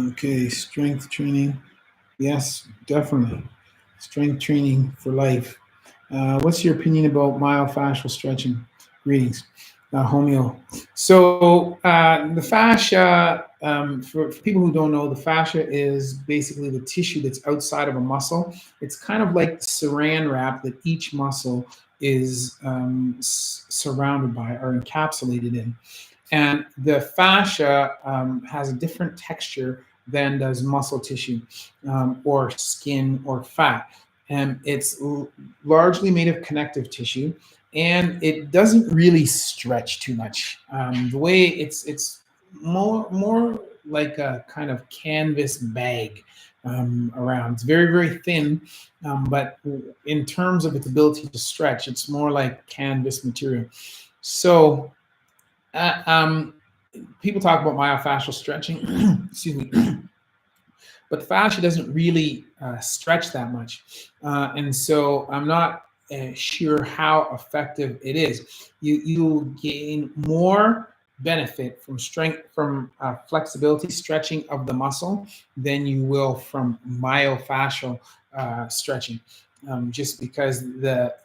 Speaker 1: okay, strength training. Yes, definitely. Strength training for life. What's your opinion about myofascial stretching? Greetings, Homeo. So the fascia, for people who don't know, the fascia is basically the tissue that's outside of a muscle. It's kind of like the saran wrap that each muscle is surrounded by or encapsulated in. And the fascia has a different texture than does muscle tissue or skin or fat. And it's largely made of connective tissue, and it doesn't really stretch too much. The way it's more like a kind of canvas bag around. It's very, very thin, but in terms of its ability to stretch, it's more like canvas material. So people talk about myofascial stretching, excuse me, but the fascia doesn't really stretch that much. And so I'm not sure how effective it is. You'll gain more benefit from flexibility stretching of the muscle than you will from myofascial stretching, just because the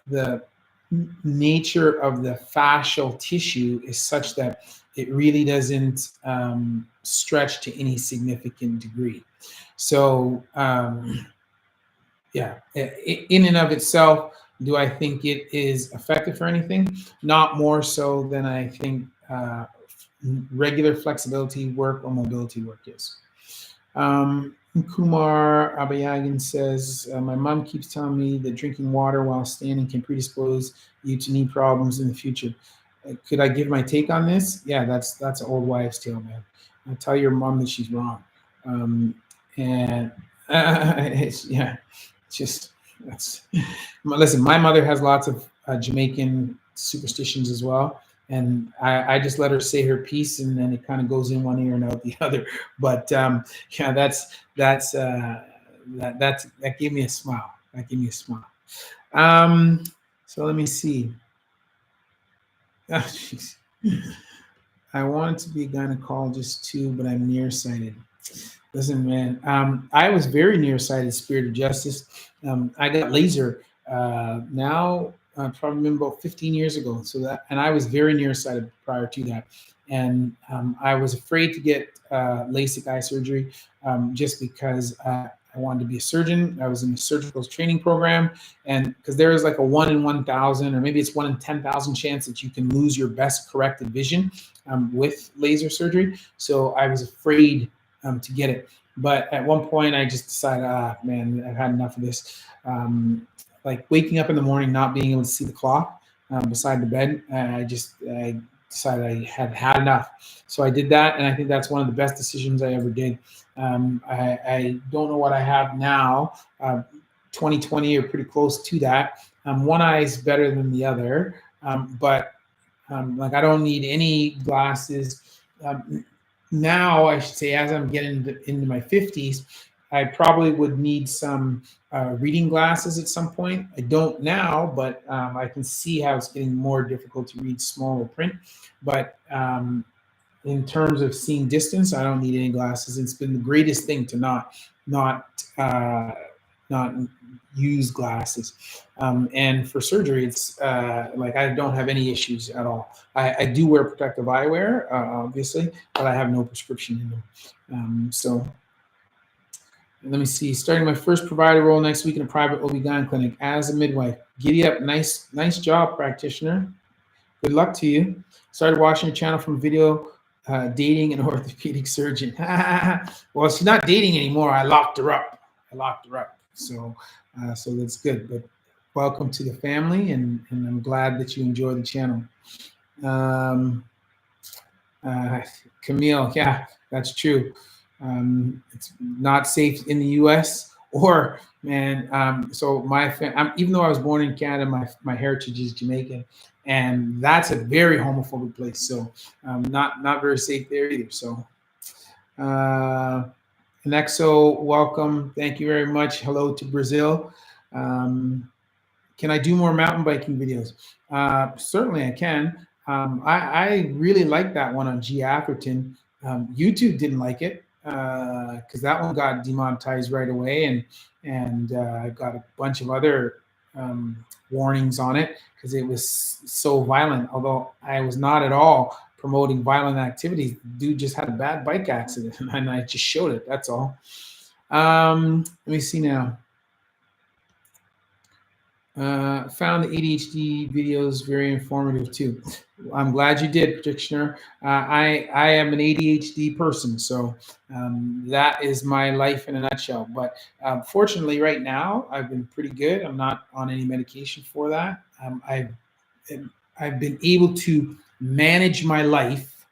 Speaker 1: nature of the fascial tissue is such that it really doesn't stretch to any significant degree. So, yeah, in and of itself, do I think it is effective for anything? Not more so than I think regular flexibility work or mobility work is. Kumar Abayagan says, my mom keeps telling me that drinking water while standing can predispose you to knee problems in the future. Could I give my take on this? Yeah, that's an old wives' tale, man. I'll tell your mom that she's wrong. And listen, my mother has lots of Jamaican superstitions as well. And I just let her say her piece, and then it kind of goes in one ear and out the other. But yeah, that gave me a smile. That gave me a smile. So let me see. Oh, I wanted to be a gynecologist too, but I'm nearsighted. Listen, man, I was very nearsighted, Spirit of Justice. I got laser now, probably about 15 years ago. So that, and I was very nearsighted prior to that. And I was afraid to get LASIK eye surgery just because I wanted to be a surgeon. I was in the surgical training program, and because there is like a 1 in 1,000, or maybe it's 1 in 10,000 chance that you can lose your best corrected vision with laser surgery. So I was afraid to get it. But at one point, I just decided, man, I've had enough of this. Like waking up in the morning, not being able to see the clock beside the bed, I decided I had had enough. So I did that, and I think that's one of the best decisions I ever did. I don't know what I have now. 2020 or pretty close to that. One eye is better than the other, but like I don't need any glasses. Now, I should say, as I'm getting into my 50s, I probably would need some reading glasses at some point. I don't now, but I can see how it's getting more difficult to read smaller print. But in terms of seeing distance, I don't need any glasses. It's been the greatest thing to not use glasses. And for surgery, it's like I don't have any issues at all. I do wear protective eyewear, obviously, but I have no prescription in them. So let me see. Starting my first provider role next week in a private OB/GYN clinic as a midwife. Giddy up. Nice job, practitioner. Good luck to you. Started watching your channel from video dating an orthopedic surgeon. Well, she's not dating anymore. I locked her up. So that's good. But welcome to the family, and I'm glad that you enjoy the channel. Camille, yeah, that's true. It's not safe in the U.S. or, man. So even though I was born in Canada, my heritage is Jamaican, and that's a very homophobic place. So not very safe there either. So. Nexo, welcome. Thank you very much. Hello to Brazil. Can I do more mountain biking videos? Certainly I can. I really like that one on G. Atherton. YouTube didn't like it because that one got demonetized right away, and I got a bunch of other warnings on it because it was so violent. Although I was not at all promoting violent activities. Dude just had a bad bike accident, and I just showed it. That's all. Let me see now. Found the ADHD videos very informative too. I'm glad you did, Practitioner. I am an ADHD person, so that is my life in a nutshell. But fortunately, right now, I've been pretty good. I'm not on any medication for that. I've been able to manage my life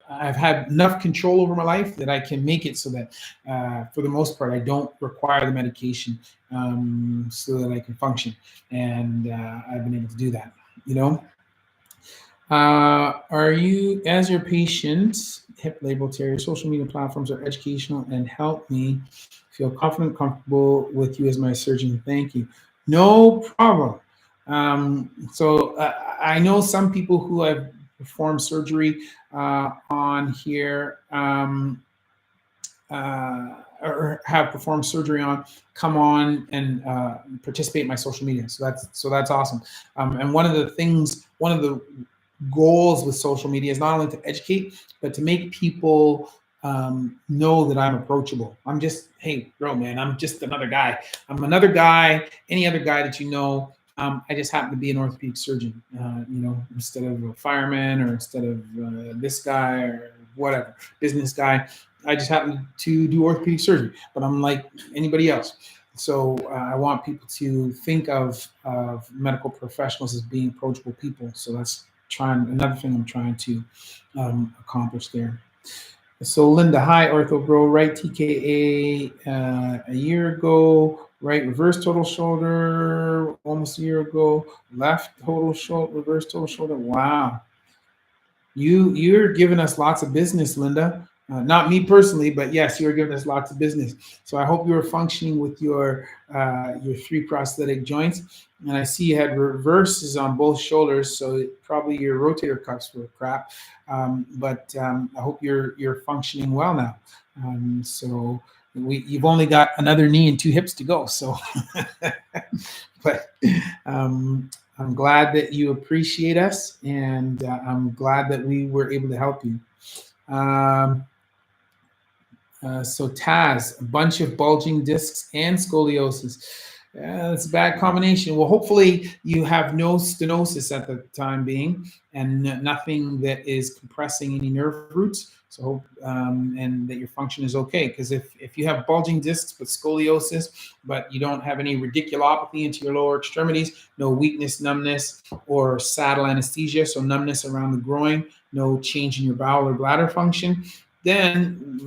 Speaker 1: I've had enough control over my life that I can make it so that for the most part I don't require the medication so that I can function, and I've been able to do that, are you, as your patient, hip label tear, social media platforms are educational and help me feel confident, comfortable with you as my surgeon. Thank you. No problem. So I know some people who have performed surgery on here or have performed surgery on, come on and participate in my social media. So that's awesome. And one of the goals with social media is not only to educate, but to make people know that I'm approachable. I'm just, hey, bro, man, I'm just another guy. I'm another guy, any other guy that you know. I just happen to be an orthopedic surgeon, instead of a fireman or instead of this guy or whatever, business guy. I just happen to do orthopedic surgery, but I'm like anybody else. So I want people to think of medical professionals as being approachable people. So that's another thing I'm trying to accomplish there. So Linda, hi, Ortho Bro, right TKA a year ago, right reverse total shoulder almost a year ago, left total shoulder, reverse total shoulder. Wow. You're giving us lots of business, Linda. Not me personally, but yes, you were giving us lots of business. So I hope you were functioning with your 3 prosthetic joints. And I see you had reverses on both shoulders, so probably your rotator cuffs were crap. But I hope you're functioning well now. So you've only got another knee and 2 hips to go. So, but I'm glad that you appreciate us, and I'm glad that we were able to help you. So Taz, a bunch of bulging discs and scoliosis. That's a bad combination. Well, hopefully you have no stenosis at the time being, and nothing that is compressing any nerve roots. So, and that your function is okay. Because if you have bulging discs but scoliosis, but you don't have any radiculopathy into your lower extremities, no weakness, numbness, or saddle anesthesia, so numbness around the groin, no change in your bowel or bladder function, then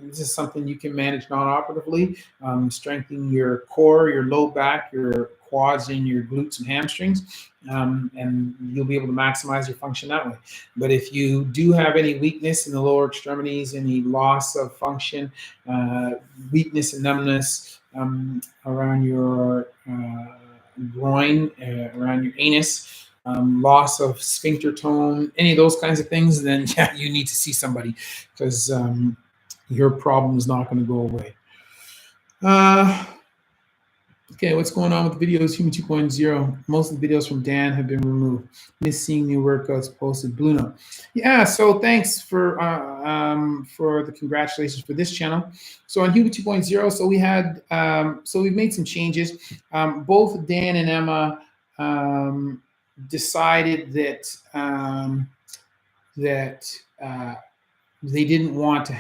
Speaker 1: this is something you can manage non-operatively, strengthening your core, your low back, your quads, and your glutes and hamstrings, and you'll be able to maximize your function that way. But if you do have any weakness in the lower extremities, any loss of function, weakness and numbness around your groin, around your anus, loss of sphincter tone, any of those kinds of things, then yeah, you need to see somebody, because your problem is not going to go away. Okay, what's going on with the videos? Human 2.0. Most of the videos from Dan have been removed. Miss seeing new workouts posted. Blue Note. Yeah, so thanks for the congratulations for this channel. So on Human 2.0, so we had so we've made some changes. Both Dan and Emma decided that they didn't want to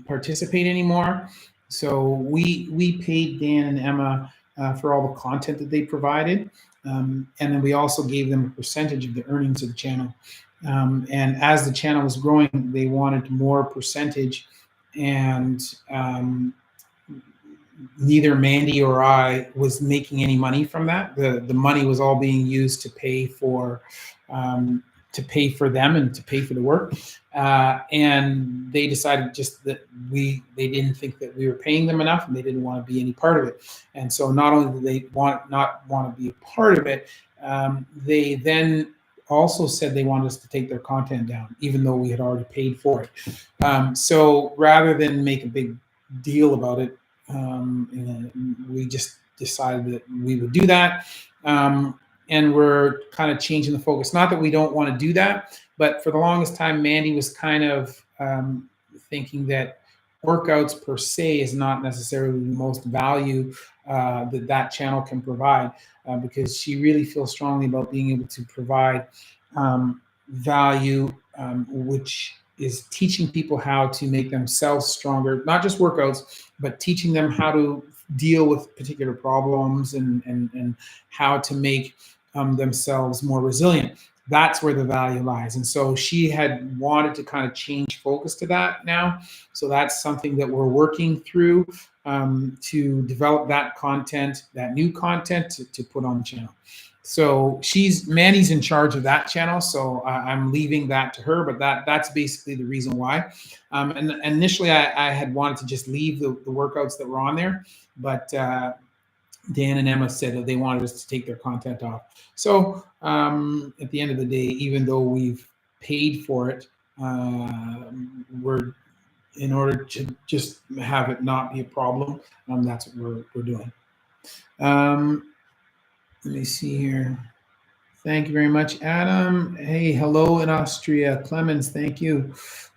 Speaker 1: participate anymore. So we paid Dan and Emma for all the content that they provided, and then we also gave them a percentage of the earnings of the channel. And as the channel was growing, they wanted more percentage, and neither Mandy or I was making any money from that. The money was all being used to pay for them and to pay for the work. And they decided just that they didn't think that we were paying them enough, and they didn't want to be any part of it. And so not only did they not want to be a part of it, they then also said they wanted us to take their content down, even though we had already paid for it. So rather than make a big deal about it, we just decided that we would do that. And we're kind of changing the focus. Not that we don't want to do that, but for the longest time, Mandy was kind of thinking that workouts per se is not necessarily the most value that channel can provide, because she really feels strongly about being able to provide value, which is teaching people how to make themselves stronger, not just workouts, but teaching them how to deal with particular problems and how to make themselves more resilient. That's where the value lies. And so she had wanted to kind of change focus to that now. So that's something that we're working through to develop that content, that new content to put on the channel. So Mandy's in charge of that channel, so I'm leaving that to her. But that's basically the reason why. And initially, I had wanted to just leave the workouts that were on there, but Dan and Emma said that they wanted us to take their content off. So at the end of the day, even though we've paid for it, we're, in order to just have it not be a problem, that's what we're doing. Let me see here. Thank you very much, Adam. Hey, hello in Austria. Clemens, thank you.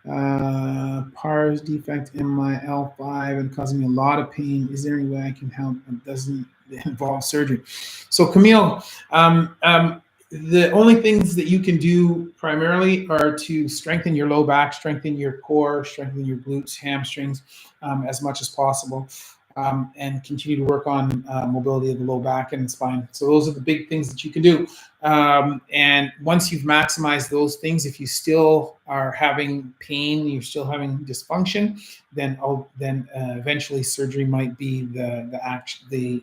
Speaker 1: Pars defect in my L5 and causing me a lot of pain. Is there any way I can help? It doesn't involve surgery. So Camille, the only things that you can do primarily are to strengthen your low back, strengthen your core, strengthen your glutes, hamstrings as much as possible. And continue to work on mobility of the low back and the spine. So those are the big things that you can do. And once you've maximized those things, if you still are having pain, you're still having dysfunction, then eventually surgery might be the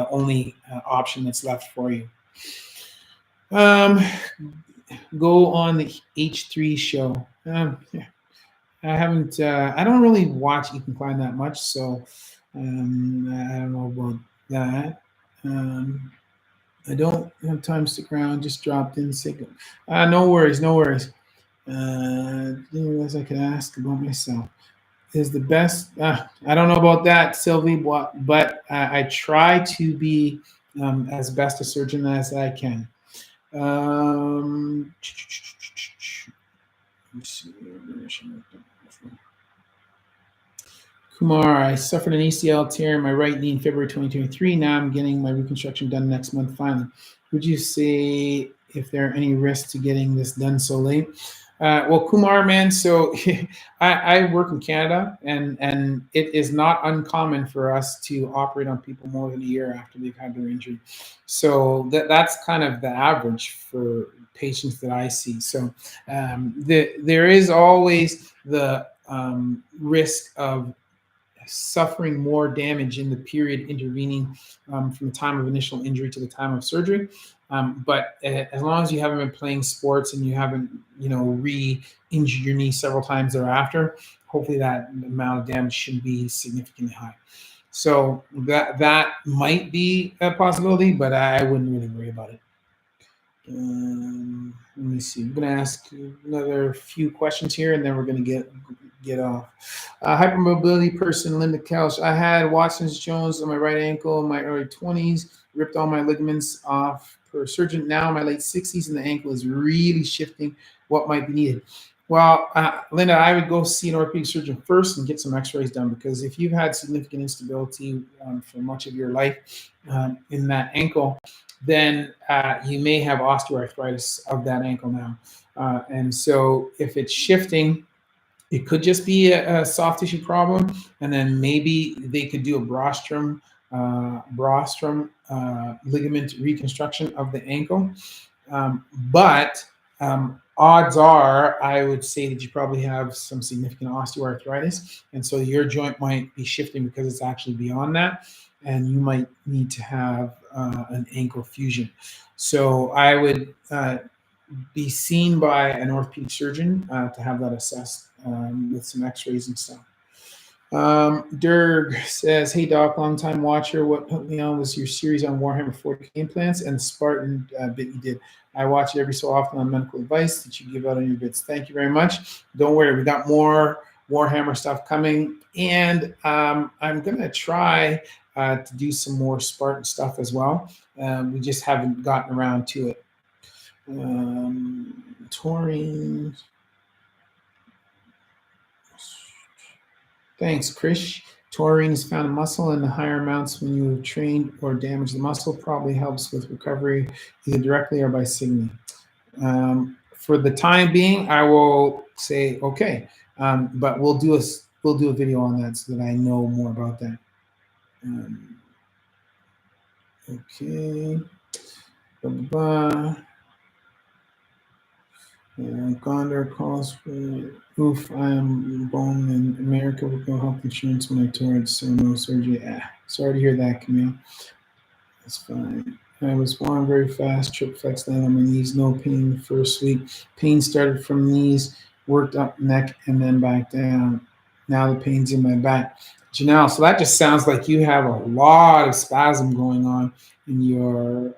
Speaker 1: only option that's left for you. Go on the H3 show. Yeah. I haven't. I don't really watch Ethan Klein that much, so I don't know about that. I don't have time to stick around. Just dropped in. No worries, no worries. As I could ask about myself is the best. I don't know about that, Sylvie, but I try to be as best a surgeon as I can. Let's see. Kumar, I suffered an ACL tear in my right knee in February 2023. Now I'm getting my reconstruction done next month finally. Would you say if there are any risks to getting this done so late? Well, Kumar, man, so I work in Canada, and it is not uncommon for us to operate on people more than a year after they've had their injury. So that's kind of the average for patients that I see. So there is always the risk of suffering more damage in the period intervening from the time of initial injury to the time of surgery. But as long as you haven't been playing sports and you haven't, re-injured your knee several times thereafter, hopefully that amount of damage shouldn't be significantly high. So that might be a possibility, but I wouldn't really worry about it. Let me see. I'm going to ask another few questions here, and then we're going to get off. Hypermobility person, Linda Kelch. I had Watson's Jones on my right ankle in my early 20s, ripped all my ligaments off per surgeon. Now in my late 60s, and the ankle is really shifting. What might be needed? Well, Linda, I would go see an orthopedic surgeon first and get some x-rays done, because if you've had significant instability for much of your life in that ankle, then you may have osteoarthritis of that ankle now. And so if it's shifting, it could just be a soft tissue problem, and then maybe they could do a rostrum ligament reconstruction of the ankle. But odds are, I would say that you probably have some significant osteoarthritis, and so your joint might be shifting because it's actually beyond that, and you might need to have an ankle fusion. So I would be seen by an orthopedic surgeon to have that assessed with some x-rays and stuff. Derg says, hey doc, long time watcher. What put me on was your series on Warhammer 40K implants and Spartan bit you did. I watch it every so often on medical advice that you give out on your bits. Thank you very much. Don't worry, we got more Warhammer stuff coming, and I'm gonna try to do some more Spartan stuff as well. We just haven't gotten around to it. Taurine. Thanks, Krish. Taurine is found in muscle, and the higher amounts when you have trained or damaged the muscle probably helps with recovery either directly or by signaling. For the time being, I will say okay, but we'll do a video on that so that I know more about that. Okay. Gondor calls for oof, I am born in America with no health insurance when I tore it, so no surgery. Sorry to hear that, Camille. That's fine. I was born very fast, trip flex down on my knees, no pain the first week. Pain started from knees, worked up neck, and then back down. Now the pain's in my back. Janelle, so that just sounds like you have a lot of spasm going on in your,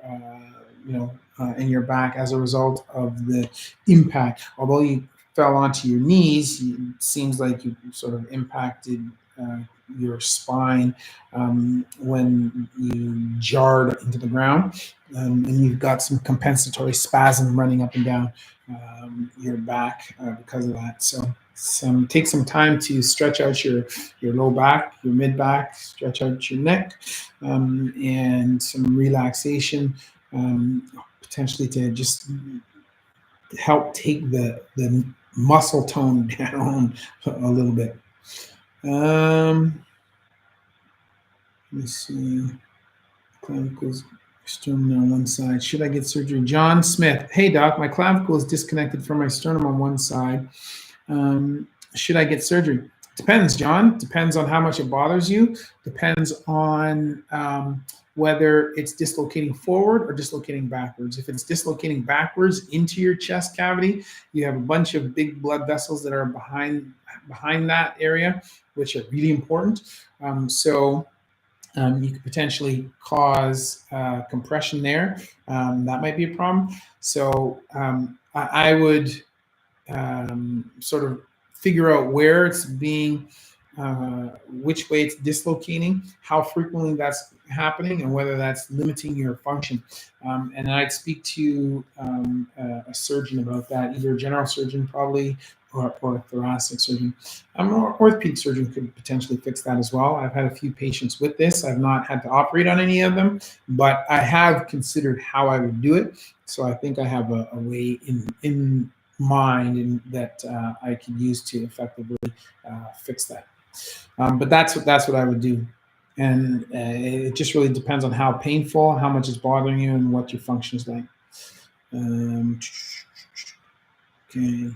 Speaker 1: in your back as a result of the impact. Although you fell onto your knees, it seems like you sort of impacted your spine when you jarred into the ground, and you've got some compensatory spasm running up and down your back because of that. So take some time to stretch out your low back, your mid back, stretch out your neck, and some relaxation, potentially to just help take the muscle tone down a little bit. Let me see. Clavicles sternum on one side. Should I get surgery? John Smith. Hey doc, my clavicle is disconnected from my sternum on one side. Should I get surgery? Depends, John. Depends on how much it bothers you. Depends on whether it's dislocating forward or dislocating backwards. If it's dislocating backwards into your chest cavity, you have a bunch of big blood vessels that are behind behind that area, which are really important. You could potentially cause compression there. That might be a problem. So I would sort of figure out where it's being, which way it's dislocating, how frequently that's happening, and whether that's limiting your function. And I'd speak to a surgeon about that, either a general surgeon probably, or a thoracic surgeon. An orthopedic surgeon could potentially fix that as well. I've had a few patients with this. I've not had to operate on any of them, but I have considered how I would do it. So I think I have a way in mind and that I could use to effectively fix that. But that's what I would do. And it just really depends on how painful, how much is bothering you, and what your function is like. Okay.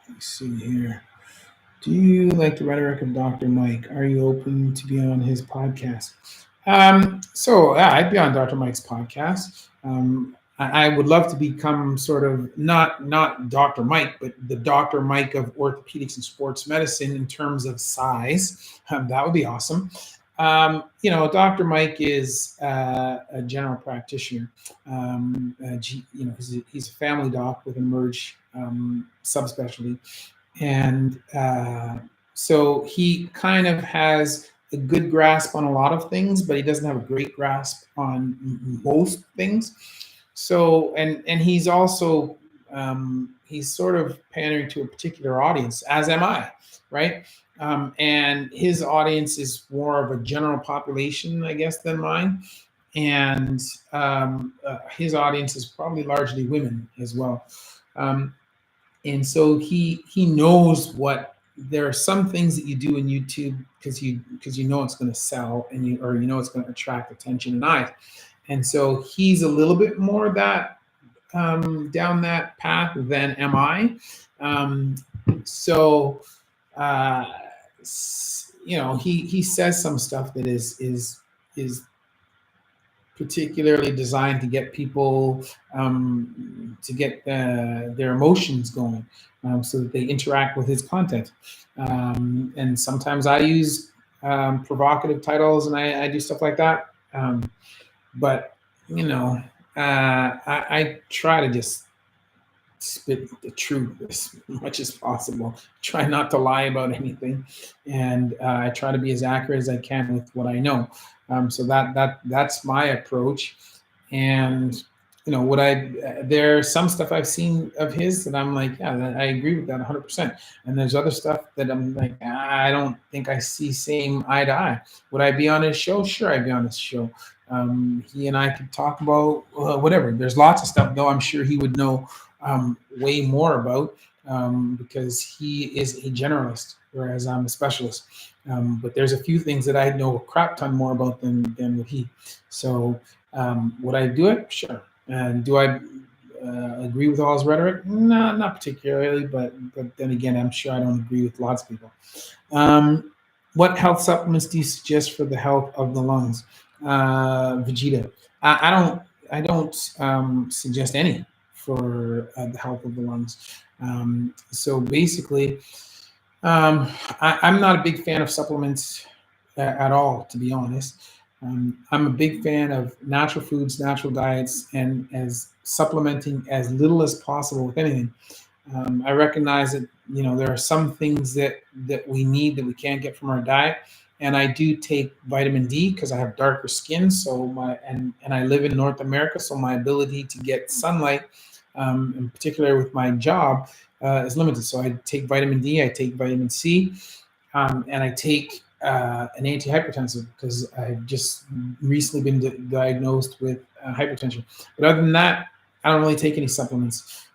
Speaker 1: Let's see here. Do you like the rhetoric of Dr. Mike? Are you open to be on his podcast? I'd be on Dr. Mike's podcast. I would love to become sort of not Dr. Mike, but the Dr. Mike of orthopedics and sports medicine in terms of size. That would be awesome. Dr. Mike is a general practitioner. He's a family doc with an emerge subspecialty. And so he kind of has a good grasp on a lot of things, but he doesn't have a great grasp on most things. So, and he's also, he's sort of pandering to a particular audience, as am I, right? And his audience is more of a general population, I guess, than mine. And his audience is probably largely women as well. And so he knows what, there are some things that you do in YouTube because you know it's going to sell, and you know it's going to attract attention and eyes. And so he's a little bit more that down that path than am I. He says some stuff that is particularly designed to get people to get their emotions going, so that they interact with his content. And sometimes I use provocative titles, and I do stuff like that. But I try to just spit the truth as much as possible. Try not to lie about anything, and I try to be as accurate as I can with what I know. So that's my approach. And there's some stuff I've seen of his that I'm like, yeah, I agree with that 100%. And there's other stuff that I'm like, I don't think I see same eye to eye. Would I be on his show? Sure, I'd be on his show. He and I could talk about whatever. There's lots of stuff, though, I'm sure he would know way more about, because he is a generalist, whereas I'm a specialist. But there's a few things that I know a crap ton more about than would he. So would I do it? Sure. And do I agree with all his rhetoric? No, not particularly, but then again, I'm sure I don't agree with lots of people. What health supplements do you suggest for the health of the lungs? Vegeta. I don't suggest any for the health of the lungs. So basically, I'm not a big fan of supplements at all, to be honest. I'm a big fan of natural foods, natural diets, and as supplementing as little as possible with anything. I recognize that there are some things that we need that we can't get from our diet, and I do take vitamin D because I have darker skin. So and I live in North America, so my ability to get sunlight, in particular with my job, is limited. So I take vitamin D, I take vitamin C, and I take an antihypertensive because I've just recently been diagnosed with hypertension. But other than that, I don't really take any supplements.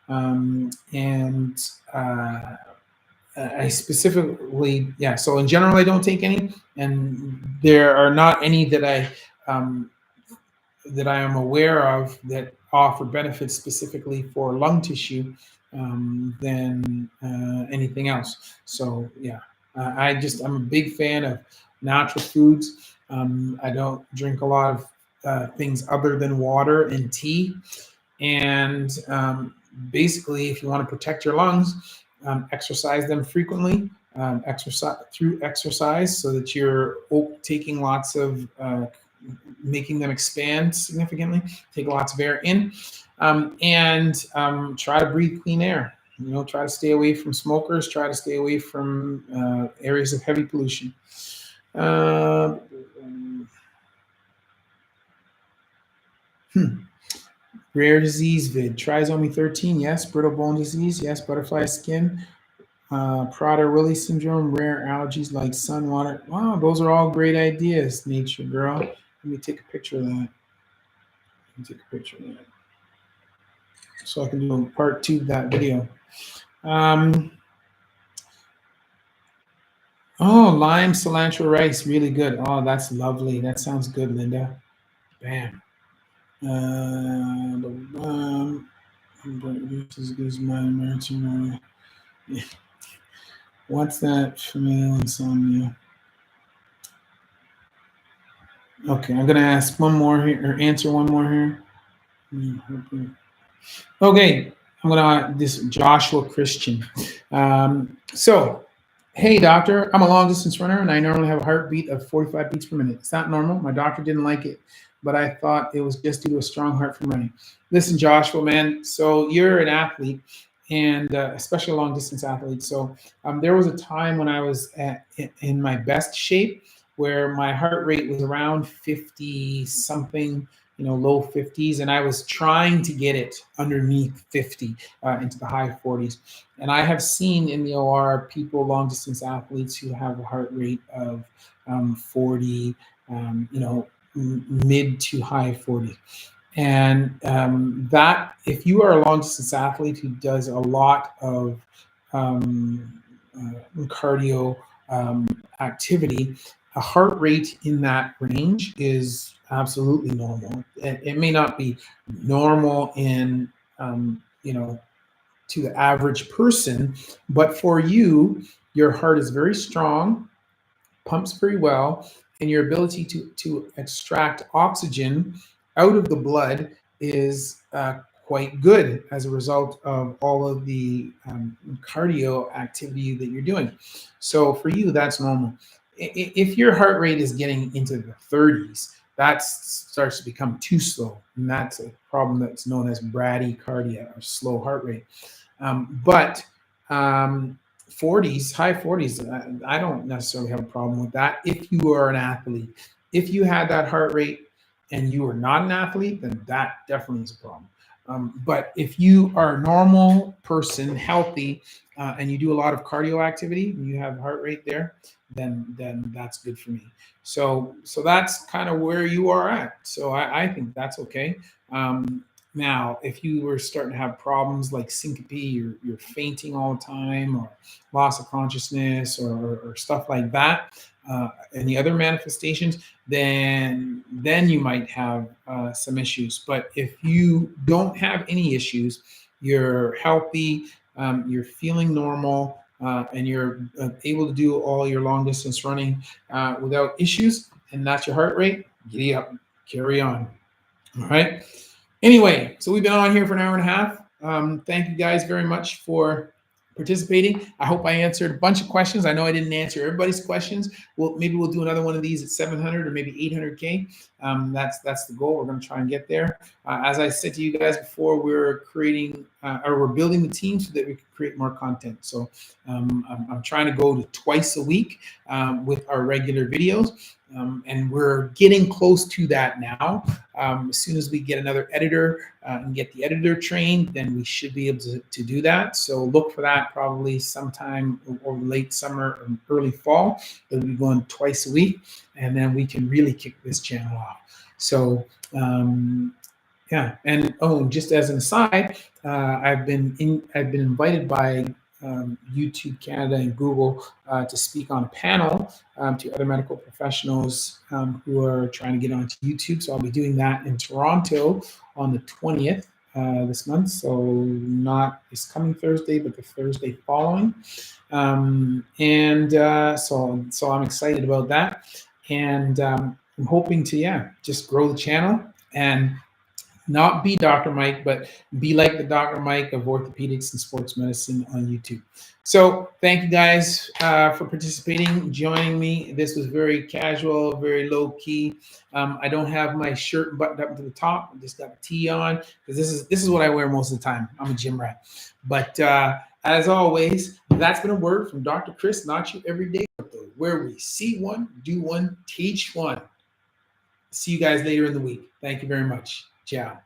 Speaker 1: I specifically, so in general, I don't take any, and there are not any that I am aware of that offer benefits specifically for lung tissue than anything else. So I'm a big fan of natural foods. I don't drink a lot of things other than water and tea. And basically, if you want to protect your lungs, exercise them frequently. Exercise through exercise, so that you're taking lots of making them expand significantly. Take lots of air in, and try to breathe clean air. You know, try to stay away from smokers. Try to stay away from areas of heavy pollution. Uh, Rare disease vid. Trisomy 13, yes. Brittle bone disease, yes. Butterfly skin. Prader-Willi syndrome, rare allergies like sun, water. Wow, those are all great ideas, nature girl. Let me take a picture of that. Let me take a picture of that, so I can do a part 2 of that video. Oh, lime, cilantro, rice, really good. Oh, that's lovely. That sounds good, Linda. Bam. What's that familial insomnia? Okay, I'm gonna ask one more here, or answer one more here. Okay, I'm gonna this Joshua Christian. So, hey doctor, I'm a long distance runner and I normally have a heartbeat of 45 beats per minute. It's not normal. My doctor didn't like it, but I thought it was just due to a strong heart from running. Listen, Joshua, man. So you're an athlete, and especially a long distance athlete. So there was a time when I was in my best shape, where my heart rate was around 50 something, you know, low 50s, and I was trying to get it underneath 50, into the high 40s. And I have seen in the OR people, long distance athletes, who have a heart rate of 40, you know, mid to high 40s. And that, if you are a long distance athlete who does a lot of cardio activity, a heart rate in that range is absolutely normal. It may not be normal in, you know, to the average person, but for you, your heart is very strong, pumps very well, and your ability to extract oxygen out of the blood is quite good as a result of all of the cardio activity that you're doing. So for you, that's normal. If your heart rate is getting into the 30s, that starts to become too slow, and that's a problem that's known as bradycardia, or slow heart rate. But 40s, high 40s, I don't necessarily have a problem with that if you are an athlete. If you had that heart rate and you are not an athlete, then that definitely is a problem. But if you are a normal person, healthy, and you do a lot of cardio activity, and you have heart rate there, then that's good for me. So that's kind of where you are at. So I think that's okay. Now, if you were starting to have problems like syncope, you're fainting all the time, or loss of consciousness, or stuff like that, any other manifestations, then you might have some issues. But if you don't have any issues, you're healthy, you're feeling normal, and you're able to do all your long distance running without issues, and that's your heart rate, giddy up, carry on. All right. Anyway, so we've been on here for an hour and a half. Thank you guys very much for participating. I hope I answered a bunch of questions. I know I didn't answer everybody's questions. Well, maybe we'll do another one of these at 700 or maybe 800K. That's the goal. We're going to try and get there. As I said to you guys before, we're creating or we're building the team so that we can create more content. So I'm trying to go to twice a week with our regular videos. And we're getting close to that now. As soon as we get another editor and get the editor trained, then we should be able to do that. So look for that probably sometime over late summer or early fall. It'll be going twice a week, and then we can really kick this channel off. So yeah, and just as an aside, I've been invited by YouTube Canada and Google to speak on a panel to other medical professionals who are trying to get onto YouTube. So I'll be doing that in Toronto on the 20th this month. So not this coming Thursday, but the Thursday following. So I'm excited about that, and I'm hoping to just grow the channel and Not be Dr. Mike, but be like the Dr. Mike of orthopedics and sports medicine on YouTube. So thank you guys for participating, joining me. This was very casual, very low key. I don't have my shirt buttoned up to the top. I just got a tee on because this is what I wear most of the time. I'm a gym rat. But as always, that's been a word from Dr. Chris, not your everyday ortho, where we see one, do one, teach one. See you guys later in the week. Thank you very much. Ciao.